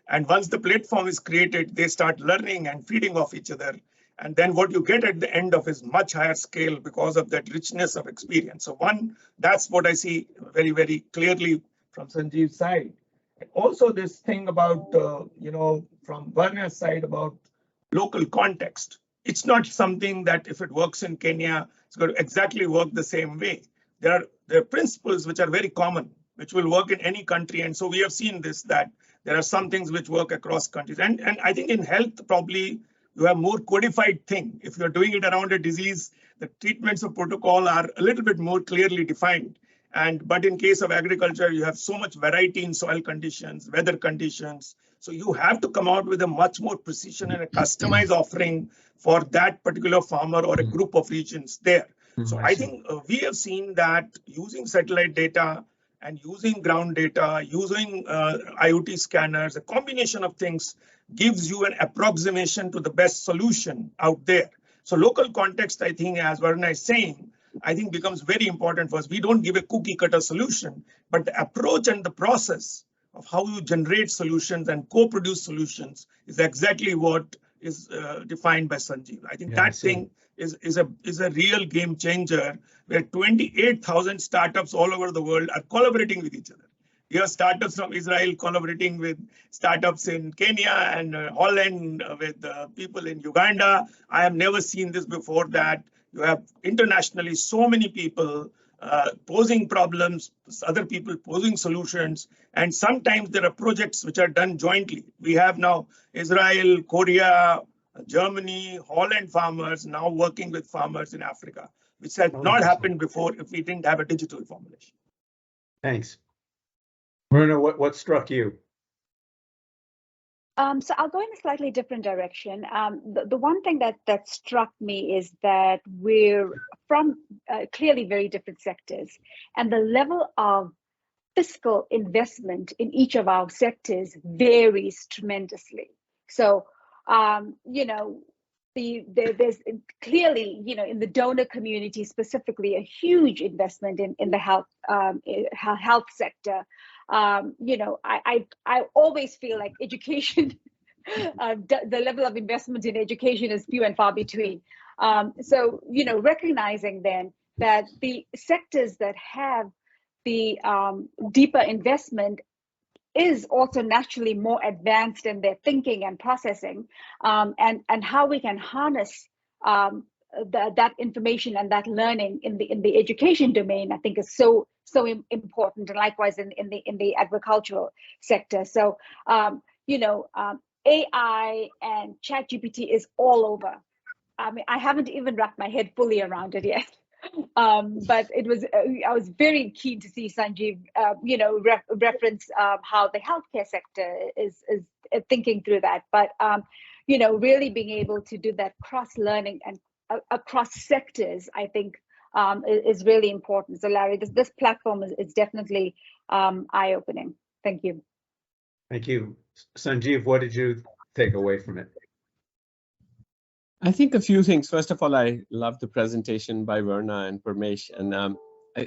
And once the platform is created, they start learning and feeding off each other. And then what you get at the end of is much higher scale because of that richness of experience. So that's what I see very, very clearly from Sangeev's side. And also this thing about, from Verna's side about local context. It's not something that if it works in Kenya, it's going to exactly work the same way. There are principles which are very common, which will work in any country. And so we have seen this, that there are some things which work across countries. And I think in health, probably you have more codified thing. If you're doing it around a disease, the treatments of protocol are a little bit more clearly defined. But in case of agriculture, you have so much variety in soil conditions, weather conditions. So you have to come out with a much more precision and a customized offering for that particular farmer or a group of regions there. So I think we have seen that using satellite data and using ground data, using IoT scanners, a combination of things gives you an approximation to the best solution out there. So local context, I think, as Verna is saying, I think becomes very important for us. We don't give a cookie cutter solution, but the approach and the process of how you generate solutions and co-produce solutions is exactly what is defined by Sangeev. I think that thing is a real game changer, where 28,000 startups all over the world are collaborating with each other. You have startups from Israel collaborating with startups in Kenya and Holland, with people in Uganda. I have never seen this before, that you have internationally so many people posing problems, other people posing solutions, and sometimes there are projects which are done jointly. We have now Israel, Korea, Germany, Holland farmers now working with farmers in Africa. which had not happened before if we didn't have a digital formulation. Thanks. Verna, what struck you? So I'll go in a slightly different direction. The one thing that struck me is that we're from clearly very different sectors, and the level of fiscal investment in each of our sectors varies tremendously. So, you know, there's clearly, you know, in the donor community specifically, a huge investment in the health sector. You know, I always feel like education, the level of investment in education is few and far between. So, you know, recognizing then that the sectors that have the deeper investment is also naturally more advanced in their thinking and processing, and how we can harness that information and that learning in the education domain, I think is so important, and likewise in the agricultural sector. So you know, AI and ChatGPT is all over. I mean, I haven't even wrapped my head fully around it yet. But it was I was very keen to see Sangeev, you know, reference how the healthcare sector is thinking through that. But you know, really being able to do that cross learning and across sectors, I think is really important. So Larry, this platform is definitely eye opening. Thank you. Thank you, Sangeev. What did you take away from it? I think a few things. First of all, I love the presentation by Verna and Parmesh, and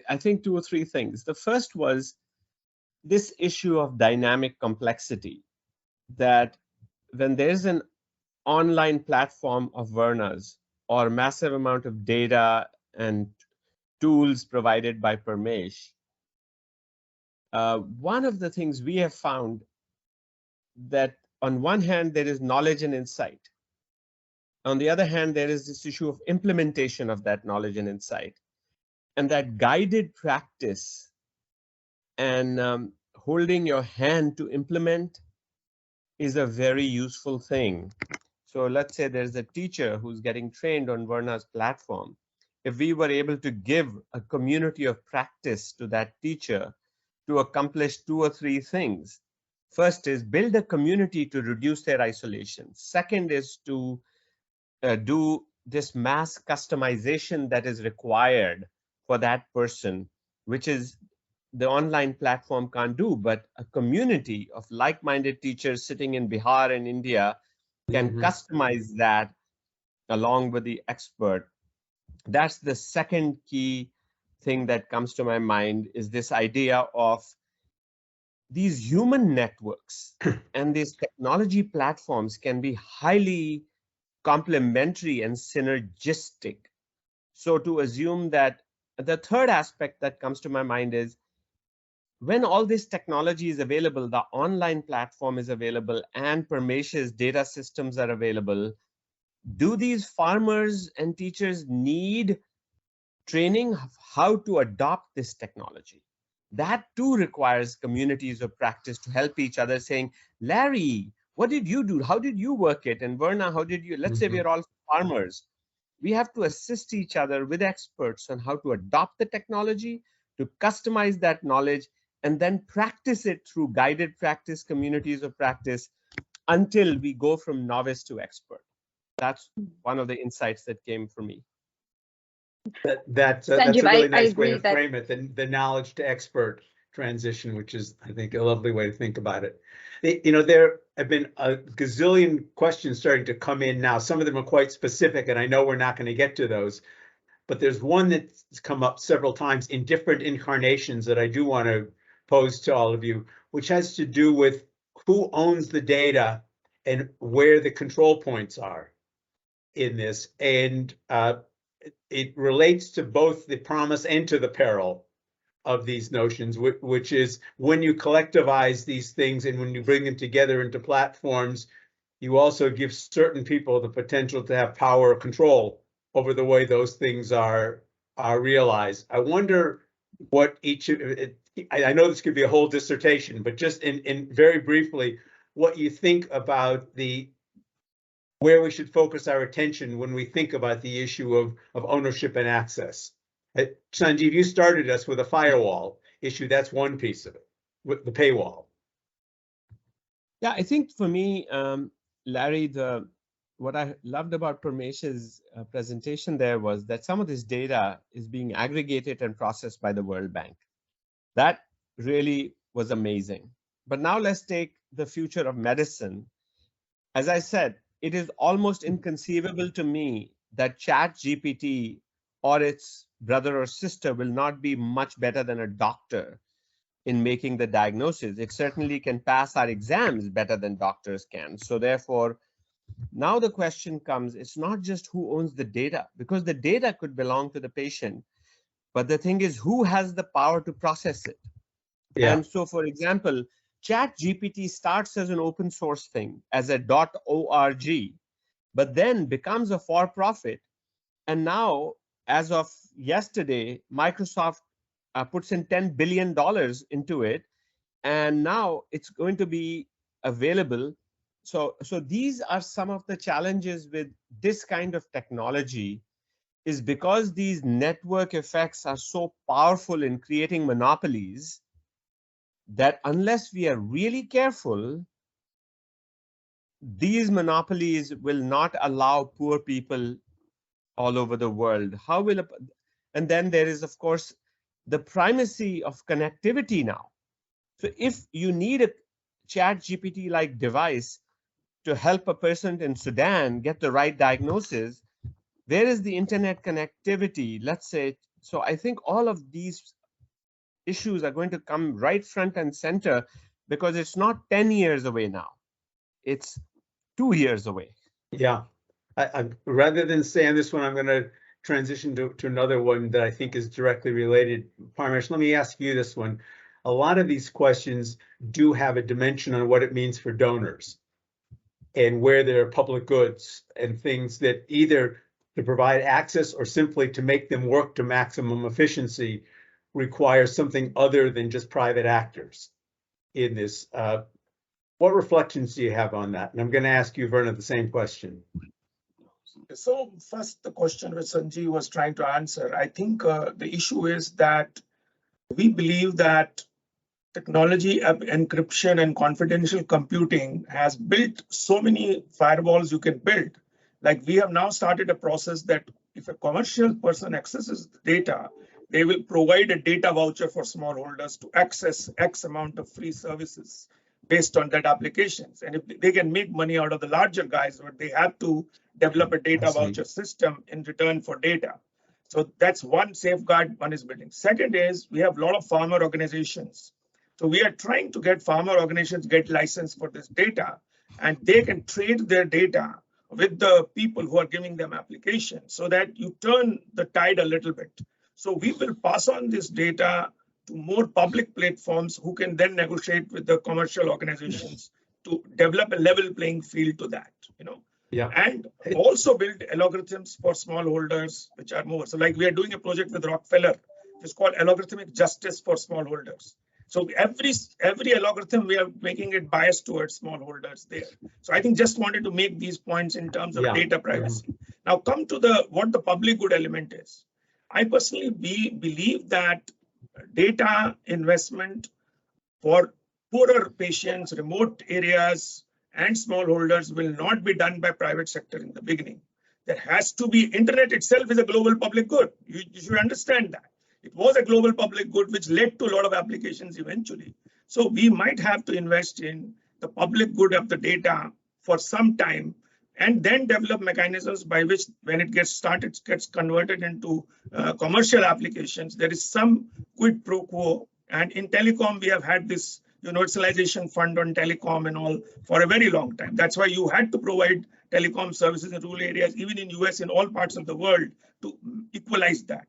I think 2 or 3 things. The first was this issue of dynamic complexity, that when there's an online platform of Verna's or massive amount of data and tools provided by Parmesh, one of the things we have found that on one hand, there is knowledge and insight. On the other hand, there is this issue of implementation of that knowledge and insight, and that guided practice and holding your hand to implement is a very useful thing. So let's say there's a teacher who's getting trained on Verna's platform. If we were able to give a community of practice to that teacher to accomplish 2 or 3 things. First is build a community to reduce their isolation. Second is to do this mass customization that is required for that person, which is the online platform can't do, but a community of like-minded teachers sitting in Bihar and India can customize that along with the expert. That's the second key thing that comes to my mind, is this idea of these human networks and these technology platforms can be highly complementary and synergistic. So to assume that the third aspect that comes to my mind is when all this technology is available, the online platform is available and Parmesh's data systems are available, do these farmers and teachers need training of how to adopt this technology? That too requires communities of practice to help each other, saying, Larry, what did you do? How did you work it? And Verna, how did you? Let's say we're all farmers. We have to assist each other with experts on how to adopt the technology, to customize that knowledge, and then practice it through guided practice, communities of practice, until we go from novice to expert. That's one of the insights that came from me. That's a really nice way to frame it, the knowledge to expert transition, which is, I think, a lovely way to think about it. You know, there have been a gazillion questions starting to come in now. Some of them are quite specific, and I know we're not going to get to those, but there's one that's come up several times in different incarnations that I do want to pose to all of you, which has to do with who owns the data and where the control points are in this. And it relates to both the promise and to the peril of these notions, which is when you collectivize these things and when you bring them together into platforms, you also give certain people the potential to have power or control over the way those things are realized. I wonder what each of it, I know this could be a whole dissertation, but just in very briefly, what you think about the where we should focus our attention when we think about the issue of ownership and access. Sangeev, you started us with a firewall issue. That's one piece of it, with the paywall. Yeah, I think for me, Larry, what I loved about Parmesh's presentation there was that some of this data is being aggregated and processed by the World Bank. That really was amazing. But now let's take the future of medicine. As I said, it is almost inconceivable to me that ChatGPT or its brother or sister will not be much better than a doctor in making the diagnosis. It certainly can pass our exams better than doctors can. So therefore, now the question comes, it's not just who owns the data, because the data could belong to the patient, but the thing is who has the power to process it. Yeah. And so, for example, ChatGPT starts as an open source thing, as a .org, but then becomes a for-profit. And now, as of yesterday, Microsoft puts in $10 billion into it, and now it's going to be available. So these are some of the challenges with this kind of technology, is because these network effects are so powerful in creating monopolies that unless we are really careful, these monopolies will not allow poor people all over the world. How will, and then there is, of course, the primacy of connectivity now. So if you need a ChatGPT-like device to help a person in Sudan get the right diagnosis, where is the internet connectivity? Let's say, so I think all of these issues are going to come right front and center, because it's not 10 years away now. It's 2 years away. Yeah, I rather than say on this one, I'm going to transition to another one that I think is directly related. Parmesh, let me ask you this one. A lot of these questions do have a dimension on what it means for donors and where there are public goods and things that either to provide access or simply to make them work to maximum efficiency requires something other than just private actors in this. What reflections do you have on that? And I'm going to ask you, Verna, the same question. So first, the question which Sanjeev was trying to answer, I think the issue is that we believe that technology, encryption, and confidential computing has built so many firewalls you can build. Like we have now started a process that if a commercial person accesses the data, they will provide a data voucher for smallholders to access X amount of free services based on that applications. And if they can make money out of the larger guys, but they have to develop a data voucher system in return for data. So that's one safeguard one is building. Second is we have a lot of farmer organizations. So we are trying to get farmer organizations get license for this data, and they can trade their data with the people who are giving them applications so that you turn the tide a little bit. So we will pass on this data to more public platforms who can then negotiate with the commercial organizations to develop a level playing field to that, Yeah. And also build algorithms for smallholders, which are more. So like we are doing a project with Rockefeller, it's called algorithmic justice for smallholders. So every algorithm, we are making it biased towards smallholders there. So I think just wanted to make these points in terms of data privacy. Now come to what the public good element is. I personally believe that data investment for poorer patients, remote areas, and smallholders will not be done by private sector in the beginning. There has to be, internet itself is a global public good. You should understand that. It was a global public good which led to a lot of applications eventually. So we might have to invest in the public good of the data for some time and then develop mechanisms by which when it gets started, gets converted into commercial applications. There is some quid pro quo. And in telecom, we have had this universalization fund on telecom and all for a very long time. That's why you had to provide telecom services in rural areas, even in US, in all parts of the world, to equalize that.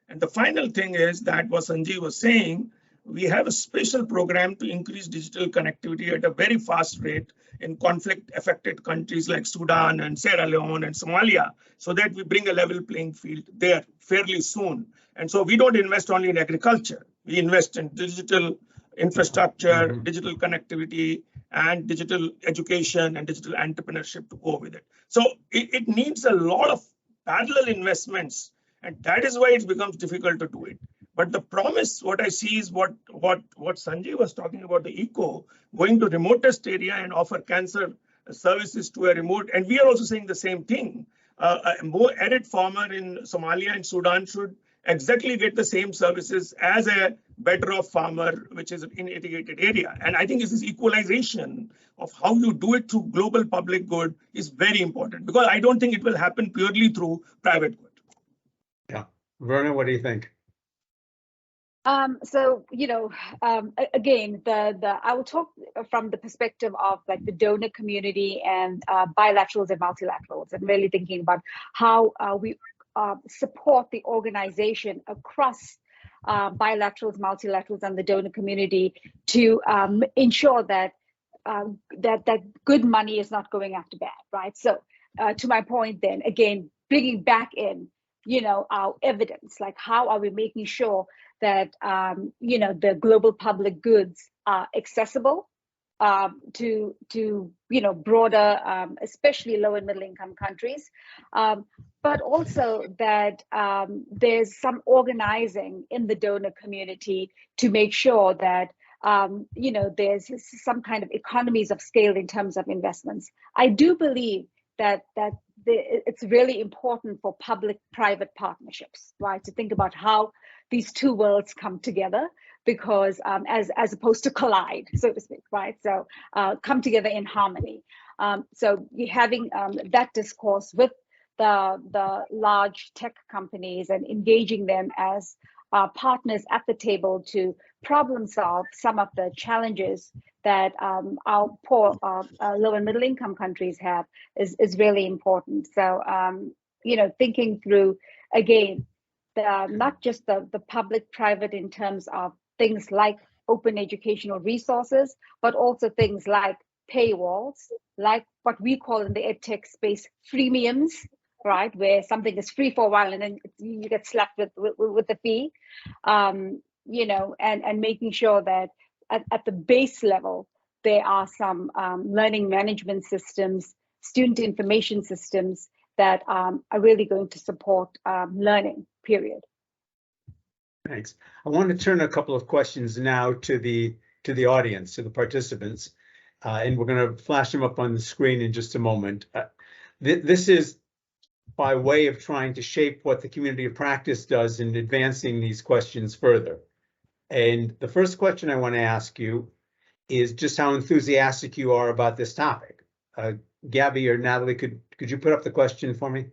And the final thing is that what Sanjeev was saying, we have a special program to increase digital connectivity at a very fast rate in conflict affected countries like Sudan and Sierra Leone and Somalia, so that we bring a level playing field there fairly soon. And so we don't invest only in agriculture, we invest in digital infrastructure, Mhm. digital connectivity, and digital education and digital entrepreneurship to go with it. So it needs a lot of parallel investments, and that is why it becomes difficult to do it. But the promise, what I see is what Sanjay was talking about, the eco, going to remotest area and offer cancer services to a remote. And we are also saying the same thing. A more arid farmer in Somalia and Sudan should exactly get the same services as a better off farmer, which is in irrigated area. And I think this equalization of how you do it through global public good is very important, because I don't think it will happen purely through private good. Yeah. Verna, what do you think? So, again, I will talk from the perspective of like the donor community and bilaterals and multilaterals, and really thinking about how we support the organization across bilaterals, multilaterals, and the donor community to ensure that that good money is not going after bad, right? So, to my point, then again, bringing back in, our evidence, like how are we making sure that the global public goods are accessible to broader, especially low and middle income countries, but also that there's some organizing in the donor community to make sure that there's some kind of economies of scale in terms of investments. I do believe that it's really important for public-private partnerships, right, to think about how these two worlds come together, because as opposed to collide, so to speak, right? So come together in harmony. So you're having that discourse with the large tech companies and engaging them as partners at the table to problem solve some of the challenges that our poor low and middle income countries have is really important. So thinking through again, not just the public-private in terms of things like open educational resources, but also things like paywalls, like what we call in the EdTech space freemiums, right, where something is free for a while and then you get slapped with the fee, and making sure that at the base level there are some learning management systems, student information systems that are really going to support learning, period. Thanks. I want to turn a couple of questions now to the audience, to the participants, and we're going to flash them up on the screen in just a moment. This is by way of trying to shape what the community of practice does in advancing these questions further. And the first question I want to ask you is just how enthusiastic you are about this topic. Gabby or Natalie, could you put up the question for me?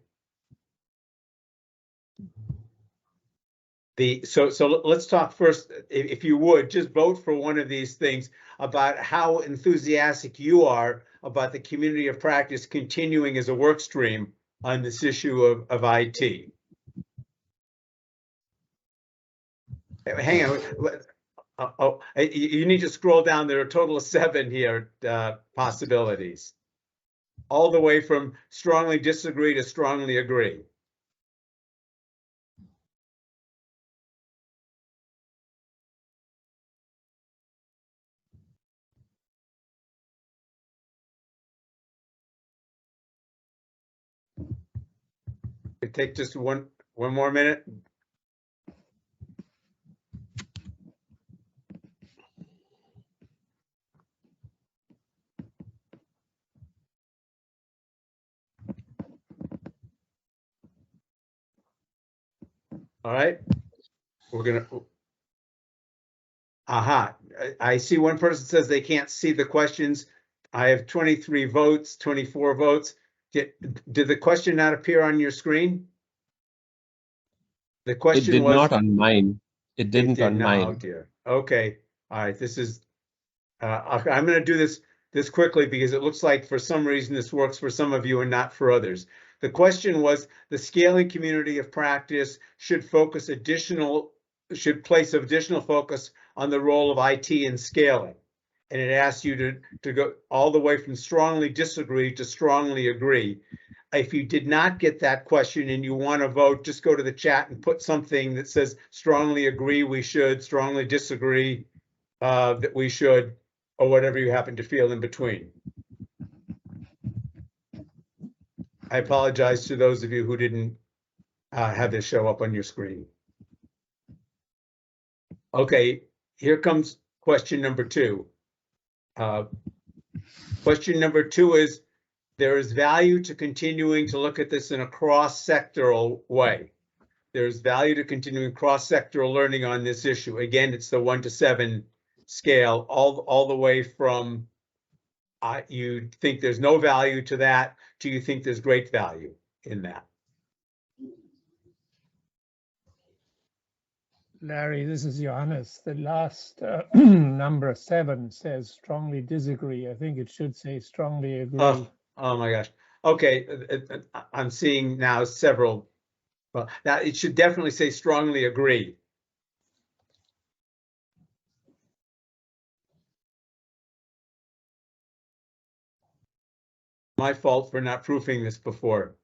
So let's talk first, if you would, just vote for one of these things about how enthusiastic you are about the community of practice continuing as a work stream on this issue of IT. Hang on. You need to scroll down. There are a total of 7 here possibilities, all the way from strongly disagree to strongly agree. Take just one more minute. All right, we're gonna. Aha, I see one person says they can't see the questions. I have 23 votes, 24 votes. Did the question not appear on your screen? The question was. It did was, not on mine. It didn't on mine. Oh dear. Okay. All right. This is. I'm going to do this quickly because it looks like for some reason this works for some of you and not for others. The question was, the scaling community of practice should place additional focus on the role of IT in scaling. And it asks you to go all the way from strongly disagree to strongly agree. If you did not get that question and you want to vote, just go to the chat and put something that says strongly agree we should, strongly disagree that we should, or whatever you happen to feel in between. I apologize to those of you who didn't have this show up on your screen. Okay, here comes question number 2. Question number 2 is, there is value to continuing to look at this in a cross-sectoral way. There's value to continuing cross-sectoral learning on this issue. Again, it's the 1 to 7 scale, all the way from you think there's no value to that to you think there's great value in that. Larry, this is Johannes. The last number 7 says strongly disagree. I think it should say strongly agree. Oh my gosh. Okay, I'm seeing now several. Well, now it should definitely say strongly agree. My fault for not proofing this before.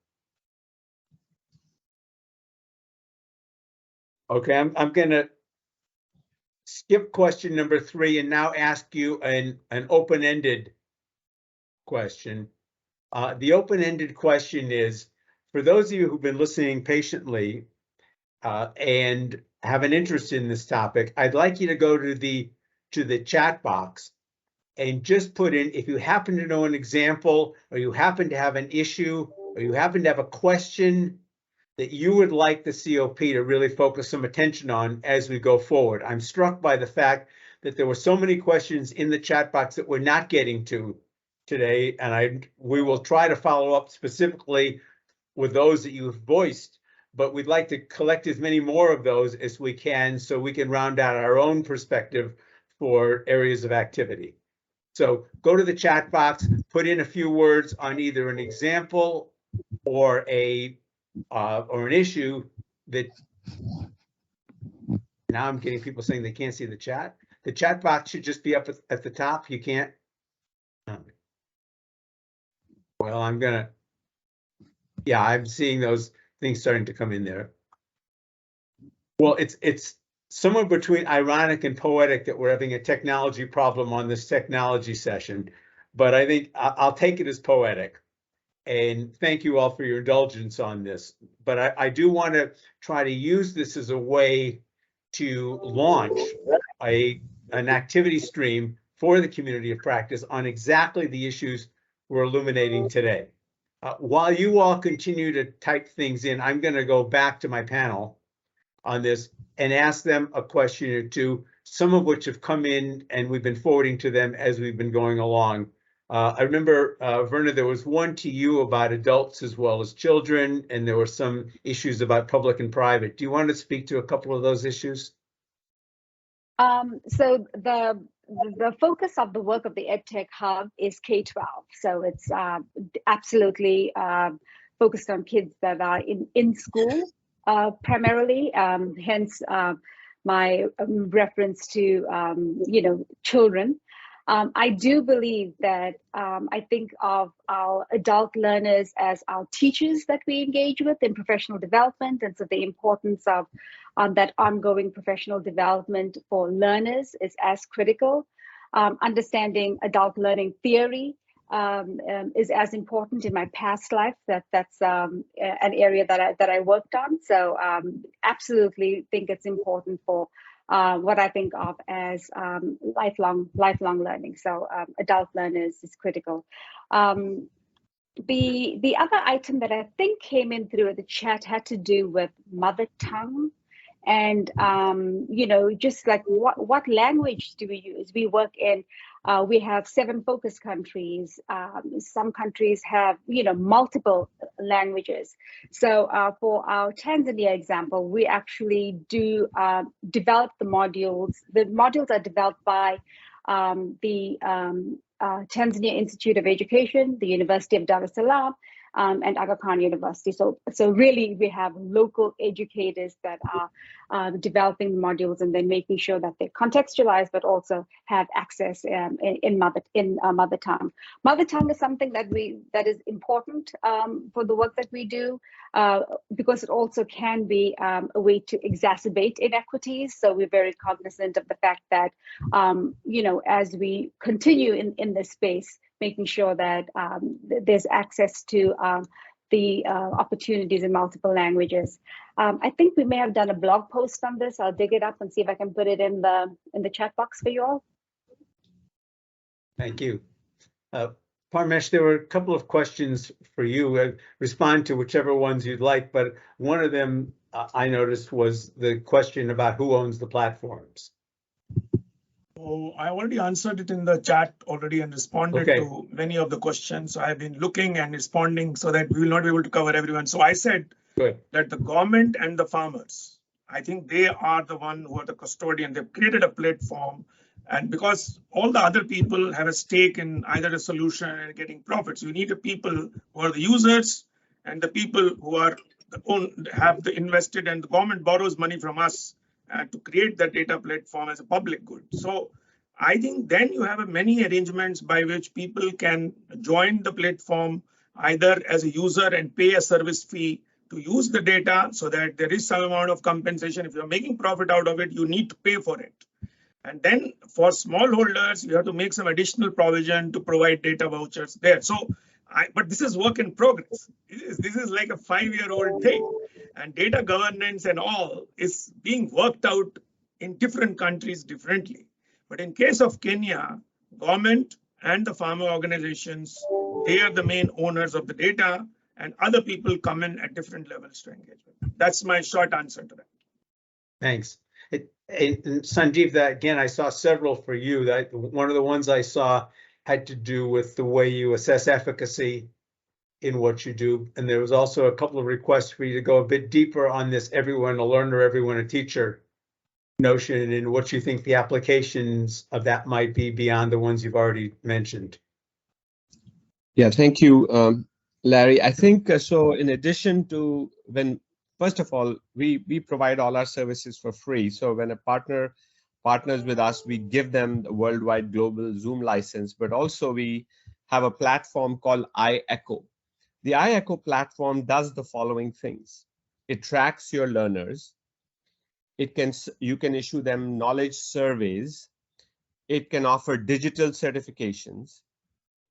Okay, I'm gonna skip question number 3 and now ask you an open-ended question. The open-ended question is, for those of you who've been listening patiently and have an interest in this topic, I'd like you to go to the chat box and just put in, if you happen to know an example, or you happen to have an issue, or you happen to have a question that you would like the COP to really focus some attention on as we go forward. I'm struck by the fact that there were so many questions in the chat box that we're not getting to today, and we will try to follow up specifically with those that you've voiced, but we'd like to collect as many more of those as we can so we can round out our own perspective for areas of activity. So go to the chat box, put in a few words on either an example or an issue that, now I'm getting people saying they can't see the chat. The chat box should just be up at the top. You can't. Well, I'm seeing those things starting to come in there. Well, it's somewhere between ironic and poetic that we're having a technology problem on this technology session, but I think I'll take it as poetic. And thank you all for your indulgence on this. But I do want to try to use this as a way to launch an activity stream for the community of practice on exactly the issues we're illuminating today. While you all continue to type things in, I'm going to go back to my panel on this and ask them a question or two, some of which have come in and we've been forwarding to them as we've been going along. I remember, Verna, there was one to you about adults as well as children, and there were some issues about public and private. Do you want to speak to a couple of those issues? So the focus of the work of the EdTech Hub is K-12. So it's absolutely focused on kids that are in school primarily, hence my reference to, children. I do believe that I think of our adult learners as our teachers that we engage with in professional development. And so the importance of that ongoing professional development for learners is as critical. Understanding adult learning theory is as important. In my past life. That's an area that I worked on. So absolutely think it's important for what I think of as lifelong learning. So adult learners is critical. The other item that I think came in through the chat had to do with mother tongue. And, just like what language do we use? We work in, we have 7 focus countries. Some countries have, multiple languages. So for our Tanzania example, we actually do develop the modules. The modules are developed by the Tanzania Institute of Education, the University of Dar es Salaam, and Aga Khan University. So really we have local educators that are developing modules and then making sure that they're contextualized, but also have access in mother tongue. Mother tongue is something that is important for the work that we do, because it also can be a way to exacerbate inequities. So we're very cognizant of the fact that, as we continue in this space, making sure that there's access to the opportunities in multiple languages. I think we may have done a blog post on this. I'll dig it up and see if I can put it in the chat box for you all. Thank you. Parmesh, there were a couple of questions for you. Respond to whichever ones you'd like, but one of them I noticed was the question about who owns the platforms. Oh, I already answered it in the chat already and responded to many of the questions. So I've been looking and responding so that we will not be able to cover everyone. So I said that the government and the farmers, I think they are the one who are the custodian. They've created a platform, and because all the other people have a stake in either a solution and getting profits, you need the people who are the users and the people who are have the invested, and the government borrows money from us to create the data platform as a public good. So I think then you have many arrangements by which people can join the platform either as a user and pay a service fee to use the data, so that there is some amount of compensation. If you're making profit out of it, you need to pay for it. And then for smallholders, you have to make some additional provision to provide data vouchers there. So, but this is work in progress. This is like a 5-year-old thing, and data governance and all is being worked out in different countries differently. But in case of Kenya, government and the farmer organizations, they are the main owners of the data, and other people come in at different levels to engage with them. That's my short answer to that. Thanks. And Sangeev, that again, I saw several for you. That one of the ones I saw had to do with the way you assess efficacy in what you do. And there was also a couple of requests for you to go a bit deeper on this everyone a learner, everyone a teacher notion, and what you think the applications of that might be beyond the ones you've already mentioned. Yeah, thank you, Larry. I think so. In addition to first of all, we provide all our services for free. So when a partner partners with us, we give them the worldwide global Zoom license, but also we have a platform called iEcho. The iEcho platform does the following things. It tracks your learners. You can issue them knowledge surveys. It can offer digital certifications.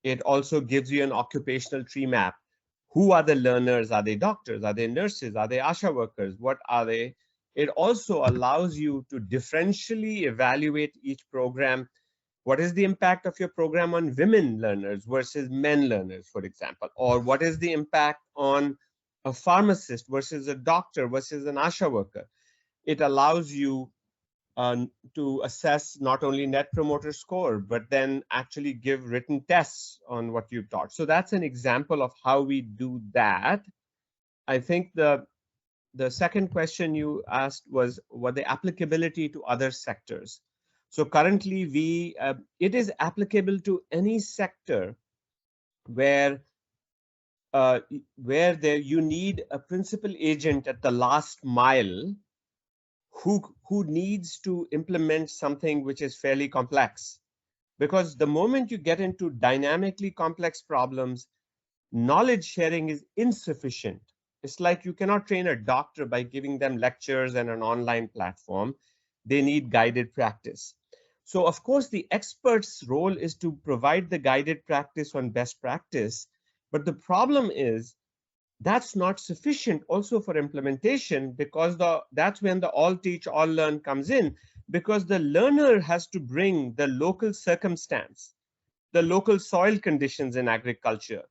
It also gives you an occupational tree map. Who are the learners? Are they doctors? Are they nurses? Are they ASHA workers? What are they? It also allows you to differentially evaluate each program. What is the impact of your program on women learners versus men learners, for example? Or what is the impact on a pharmacist versus a doctor versus an ASHA worker? It allows you to assess not only Net Promoter Score, but then actually give written tests on what you've taught. So that's an example of how we do that. I think the second question you asked was what the applicability to other sectors. So currently it is applicable to any sector where you need a principal agent at the last mile who needs to implement something which is fairly complex. Because the moment you get into dynamically complex problems, knowledge sharing is insufficient. It's like you cannot train a doctor by giving them lectures and an online platform. They need guided practice. So of course, the expert's role is to provide the guided practice on best practice. But the problem is that's not sufficient also for implementation, because that's when the all teach, all learn comes in, because the learner has to bring the local circumstance, the local soil conditions in agriculture,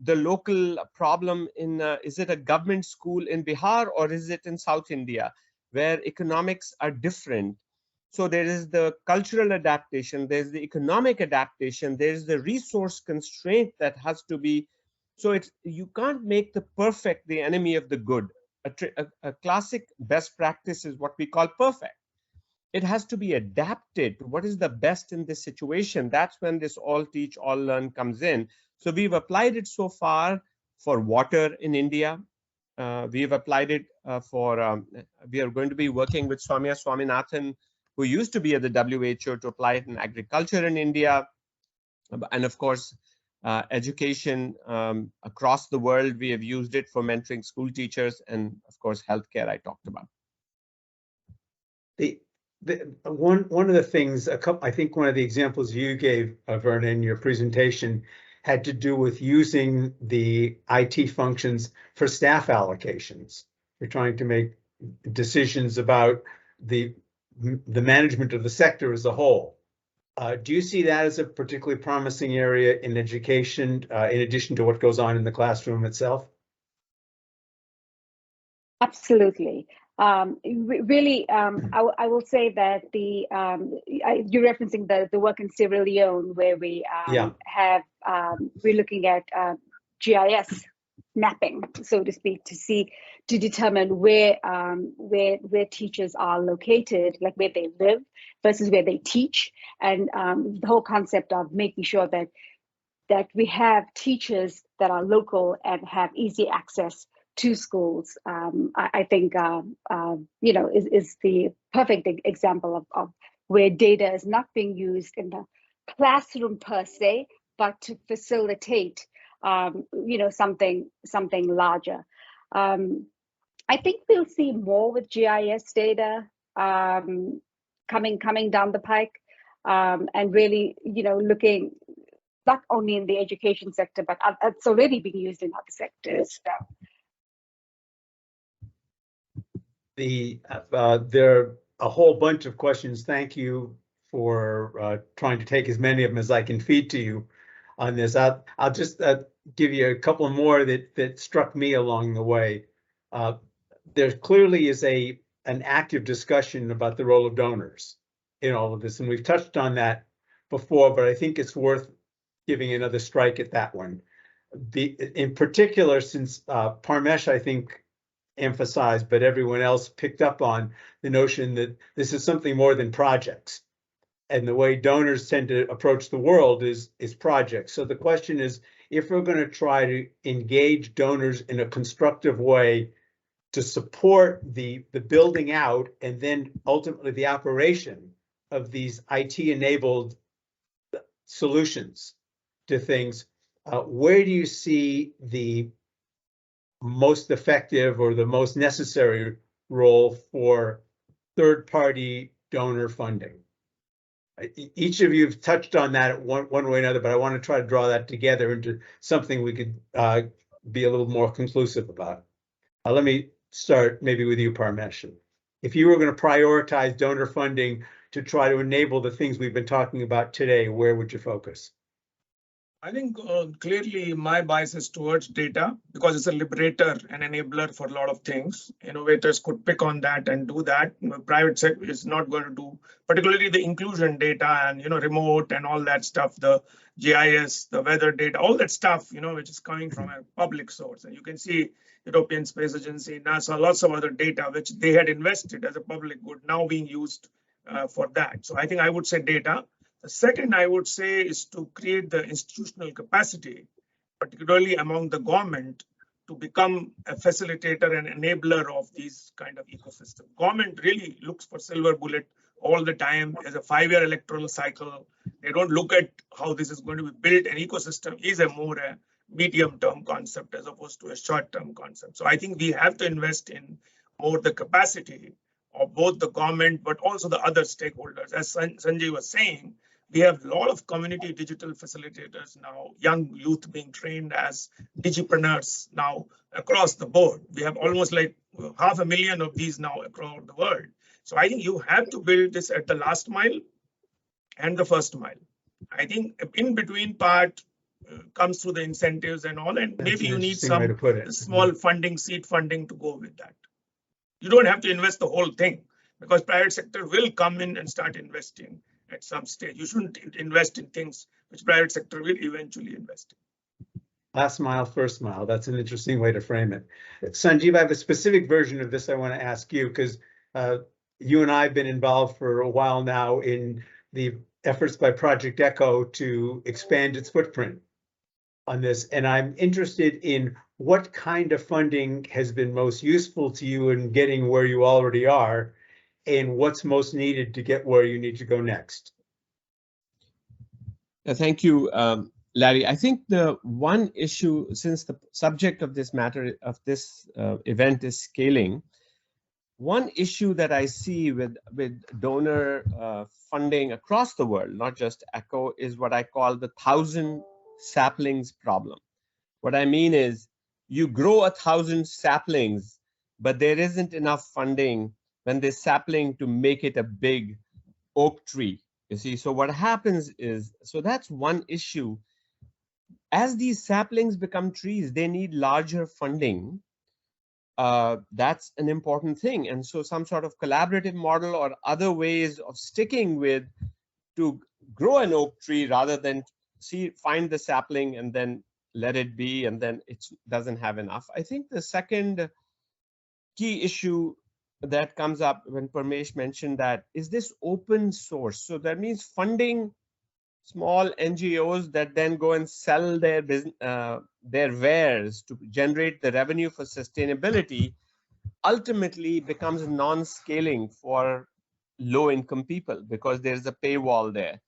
the local problem in, is it a government school in Bihar or is it in South India, where economics are different. So there is the cultural adaptation, there's the economic adaptation, there's the resource constraint that has to be. So you can't make the perfect the enemy of the good. A classic best practice is what we call perfect. It has to be adapted to what is the best in this situation. That's when this all teach, all learn comes in. So we've applied it so far for water in India. We have applied it we are going to be working with Soumya Swaminathan, who used to be at the WHO, to apply it in agriculture in India. And of course, education across the world, we have used it for mentoring school teachers, and of course, healthcare I talked about. One of the things, I think one of the examples you gave, Verna, in your presentation had to do with using the IT functions for staff allocations. You're trying to make decisions about the management of the sector as a whole. Do you see that as a particularly promising area in education, in addition to what goes on in the classroom itself? Absolutely. Really, I will say that you're referencing the work in Sierra Leone, where we we're looking at GIS mapping, so to speak, to determine where teachers are located, like where they live versus where they teach, and the whole concept of making sure that we have teachers that are local and have easy access to schools. I think is the perfect example of where data is not being used in the classroom per se, but to facilitate something larger. I think we'll see more with GIS data coming down the pike, and really looking not only in the education sector, but it's already being used in other sectors. There are a whole bunch of questions. Thank you for trying to take as many of them as I can feed to you on this. I'll just give you a couple more that struck me along the way. There clearly is an active discussion about the role of donors in all of this, and we've touched on that before, but I think it's worth giving another strike at that one. In particular, since Parmesh, I think, emphasized, but everyone else picked up on the notion that this is something more than projects. And the way donors tend to approach the world is projects. So the question is, if we're going to try to engage donors in a constructive way to support the building out and then ultimately the operation of these IT-enabled solutions to things, where do you see the most effective or the most necessary role for third-party donor funding? Each of you have touched on that one way or another, but I want to try to draw that together into something we could be a little more conclusive about. Let me start maybe with you, Parmesh. If you were going to prioritize donor funding to try to enable the things we've been talking about today, where would you focus? I think clearly my bias is towards data, because it's a liberator and enabler for a lot of things. Innovators could pick on that and do that. Private sector is not going to do, particularly the inclusion data and remote and all that stuff, the GIS, the weather data, all that stuff, which is coming from a public source. And you can see European Space Agency, NASA, lots of other data which they had invested as a public good now being used for that. So I think I would say data. The second I would say is to create the institutional capacity, particularly among the government, to become a facilitator and enabler of these kind of ecosystem. Government really looks for silver bullet all the time as a 5-year electoral cycle. They don't look at how this is going to be built. An ecosystem is a medium-term concept as opposed to a short-term concept. So I think we have to invest in more the capacity of both the government, but also the other stakeholders. As Sangeev was saying, we have a lot of community digital facilitators now, young youth being trained as digipreneurs now across the board. We have almost like 500,000 of these now across the world. So I think you have to build this at the last mile and the first mile. I think in between part comes through the incentives and all, and maybe you need some small funding, seed funding to go with that. You don't have to invest the whole thing, because private sector will come in and start investing at some stage. You shouldn't invest in things which private sector will eventually invest in. Last mile, first mile. That's an interesting way to frame it. Sangeev, I have a specific version of this I want to ask you, because you and I have been involved for a while now in the efforts by Project Echo to expand its footprint on this, and I'm interested in what kind of funding has been most useful to you in getting where you already are, and what's most needed to get where you need to go next. Thank you, Larry. I think the one issue, since the subject of this matter, of this event is scaling, one issue that I see with donor funding across the world, not just ECHO, is what I call the 1,000 saplings problem. What I mean is you grow 1,000 saplings, but there isn't enough funding when there's sapling to make it a big oak tree. You see, so what happens is, so that's one issue. As these saplings become trees, they need larger funding. That's an important thing. And so some sort of collaborative model or other ways of sticking with to grow an oak tree rather than find the sapling and then let it be, and then it doesn't have enough. I think the second key issue that comes up when Parmesh mentioned that is this open source. So that means funding small NGOs that then go and sell their business, their wares to generate the revenue for sustainability, ultimately becomes non-scaling for low-income people because there's a paywall there.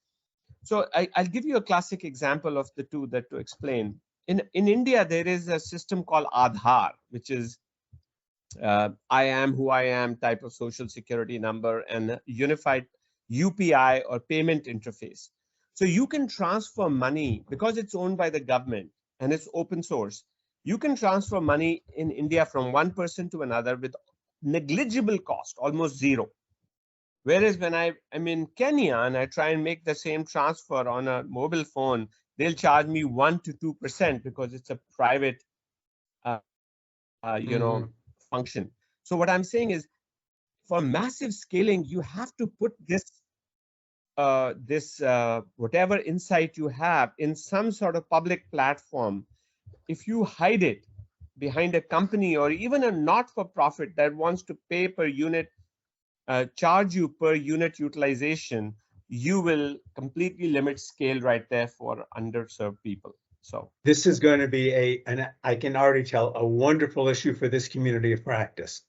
So I'll give you a classic example of the two that to explain. In India, there is a system called Aadhaar, which is I am who I am type of social security number and a unified UPI or payment interface. So you can transfer money because it's owned by the government and it's open source. You can transfer money in India from one person to another with negligible cost, almost zero. Whereas when I'm in Kenya and I try and make the same transfer on a mobile phone, they'll charge me 1 to 2% because it's a private, function. So what I'm saying is, for massive scaling, you have to put this, whatever insight you have in some sort of public platform. If you hide it behind a company or even a not-for-profit that wants to pay per unit, charge you per unit utilization, you will completely limit scale right there for underserved people. So this is going to be and I can already tell, a wonderful issue for this community of practice.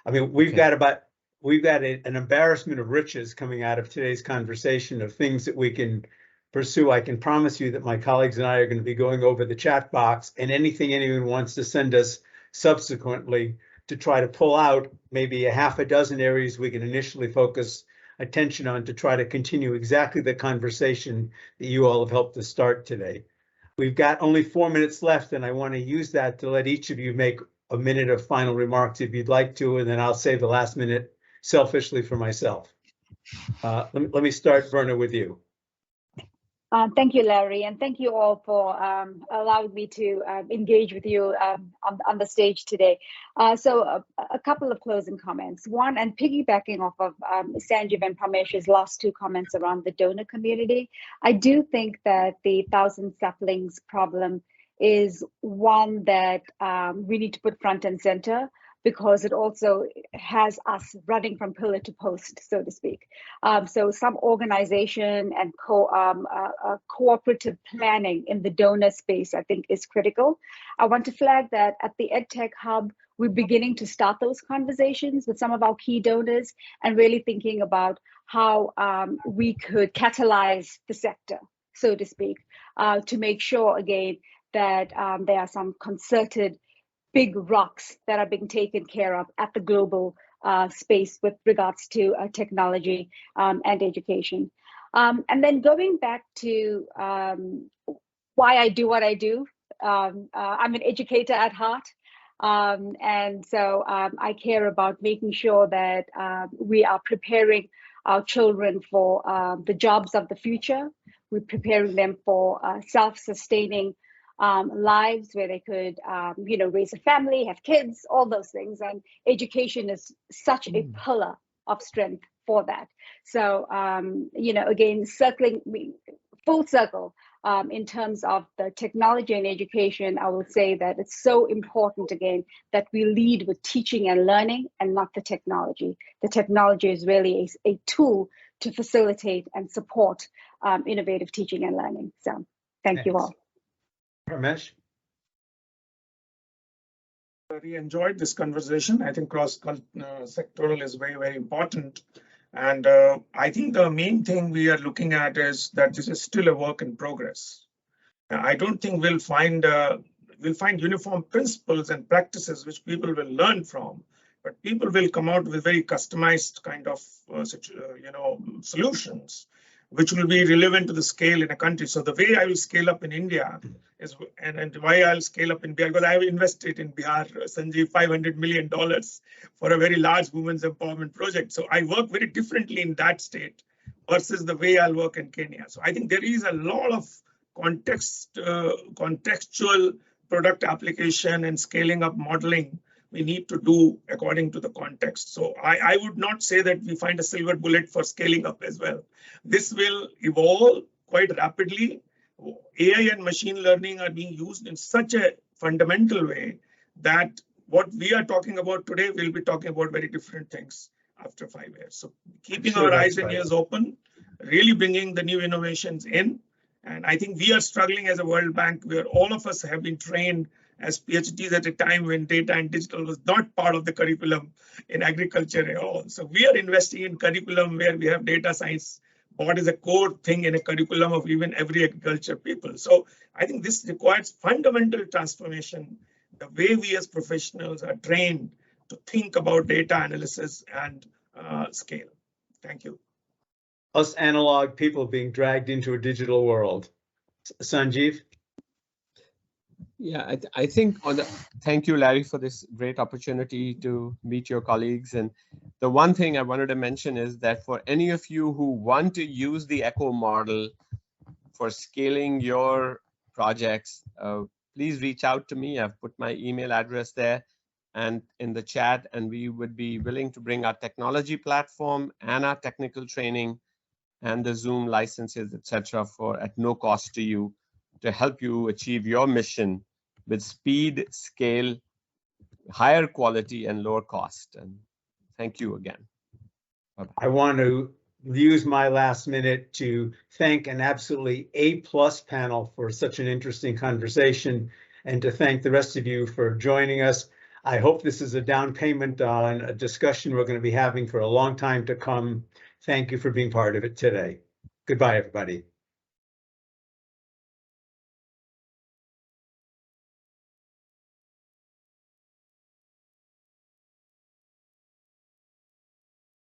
I mean, we've got an embarrassment of riches coming out of today's conversation of things that we can pursue. I can promise you that my colleagues and I are going to be going over the chat box and anything anyone wants to send us subsequently to try to pull out maybe a half a dozen areas we can initially focus attention on to try to continue exactly the conversation that you all have helped us start today. We've got only 4 minutes left, and I want to use that to let each of you make a minute of final remarks if you'd like to, and then I'll save the last minute selfishly for myself. Let me start, Verna, with you. Thank you, Larry, and thank you all for allowing me to engage with you on the stage today. So a couple of closing comments. One, and piggybacking off of Sangeev and Parmesh's last two comments around the donor community, I do think that the 1,000 saplings problem is one that we need to put front and center, because it also has us running from pillar to post, so to speak. So some organization and cooperative planning in the donor space, I think, is critical. I want to flag that at the EdTech Hub, we're beginning to start those conversations with some of our key donors and really thinking about how we could catalyze the sector, so to speak, to make sure, again, that there are some concerted big rocks that are being taken care of at the global space with regards to technology and education. And then going back to why I do what I do, I'm an educator at heart. And so I care about making sure that we are preparing our children for the jobs of the future. We're preparing them for self-sustaining lives where they could, raise a family, have kids, all those things. And education is such a pillar of strength for that. So, again, full circle in terms of the technology and education, I will say that it's so important, again, that we lead with teaching and learning and not the technology. The technology is really a tool to facilitate and support innovative teaching and learning. So thank you all. Parmesh? Really enjoyed this conversation. I think cross-sectoral is very, very important. And I think the main thing we are looking at is that this is still a work in progress. I don't think we'll find uniform principles and practices which people will learn from, but people will come out with very customized kind of solutions which will be relevant to the scale in a country. So the way I will scale up in India is, and why I'll scale up in Bihar, because I have invested in Bihar, Sangeev, $500 million for a very large women's empowerment project. So I work very differently in that state versus the way I'll work in Kenya. So I think there is a lot of contextual product application and scaling up modeling we need to do according to the context. So I would not say that we find a silver bullet for scaling up as well. This will evolve quite rapidly. AI and machine learning are being used in such a fundamental way that what we are talking about today, we'll be talking about very different things after 5 years. So keeping our eyes and ears open, really bringing the new innovations in. And I think we are struggling as a World Bank, where all of us have been trained as PhDs at a time when data and digital was not part of the curriculum in agriculture at all. So we are investing in curriculum where we have data science, what is a core thing in a curriculum of even every agriculture people. So I think this requires fundamental transformation, the way we as professionals are trained to think about data analysis and scale. Thank you. Us analog people being dragged into a digital world. Sangeev? Yeah, I think thank you, Larry, for this great opportunity to meet your colleagues. And the one thing I wanted to mention is that for any of you who want to use the ECHO model for scaling your projects, please reach out to me. I've put my email address there and in the chat, and we would be willing to bring our technology platform and our technical training and the Zoom licenses, etc., at no cost to you, to help you achieve your mission with speed, scale, higher quality, and lower cost. And thank you again. Bye-bye. I want to use my last minute to thank an absolutely A+ panel for such an interesting conversation, and to thank the rest of you for joining us. I hope this is a down payment on a discussion we're going to be having for a long time to come. Thank you for being part of it today. Goodbye, everybody.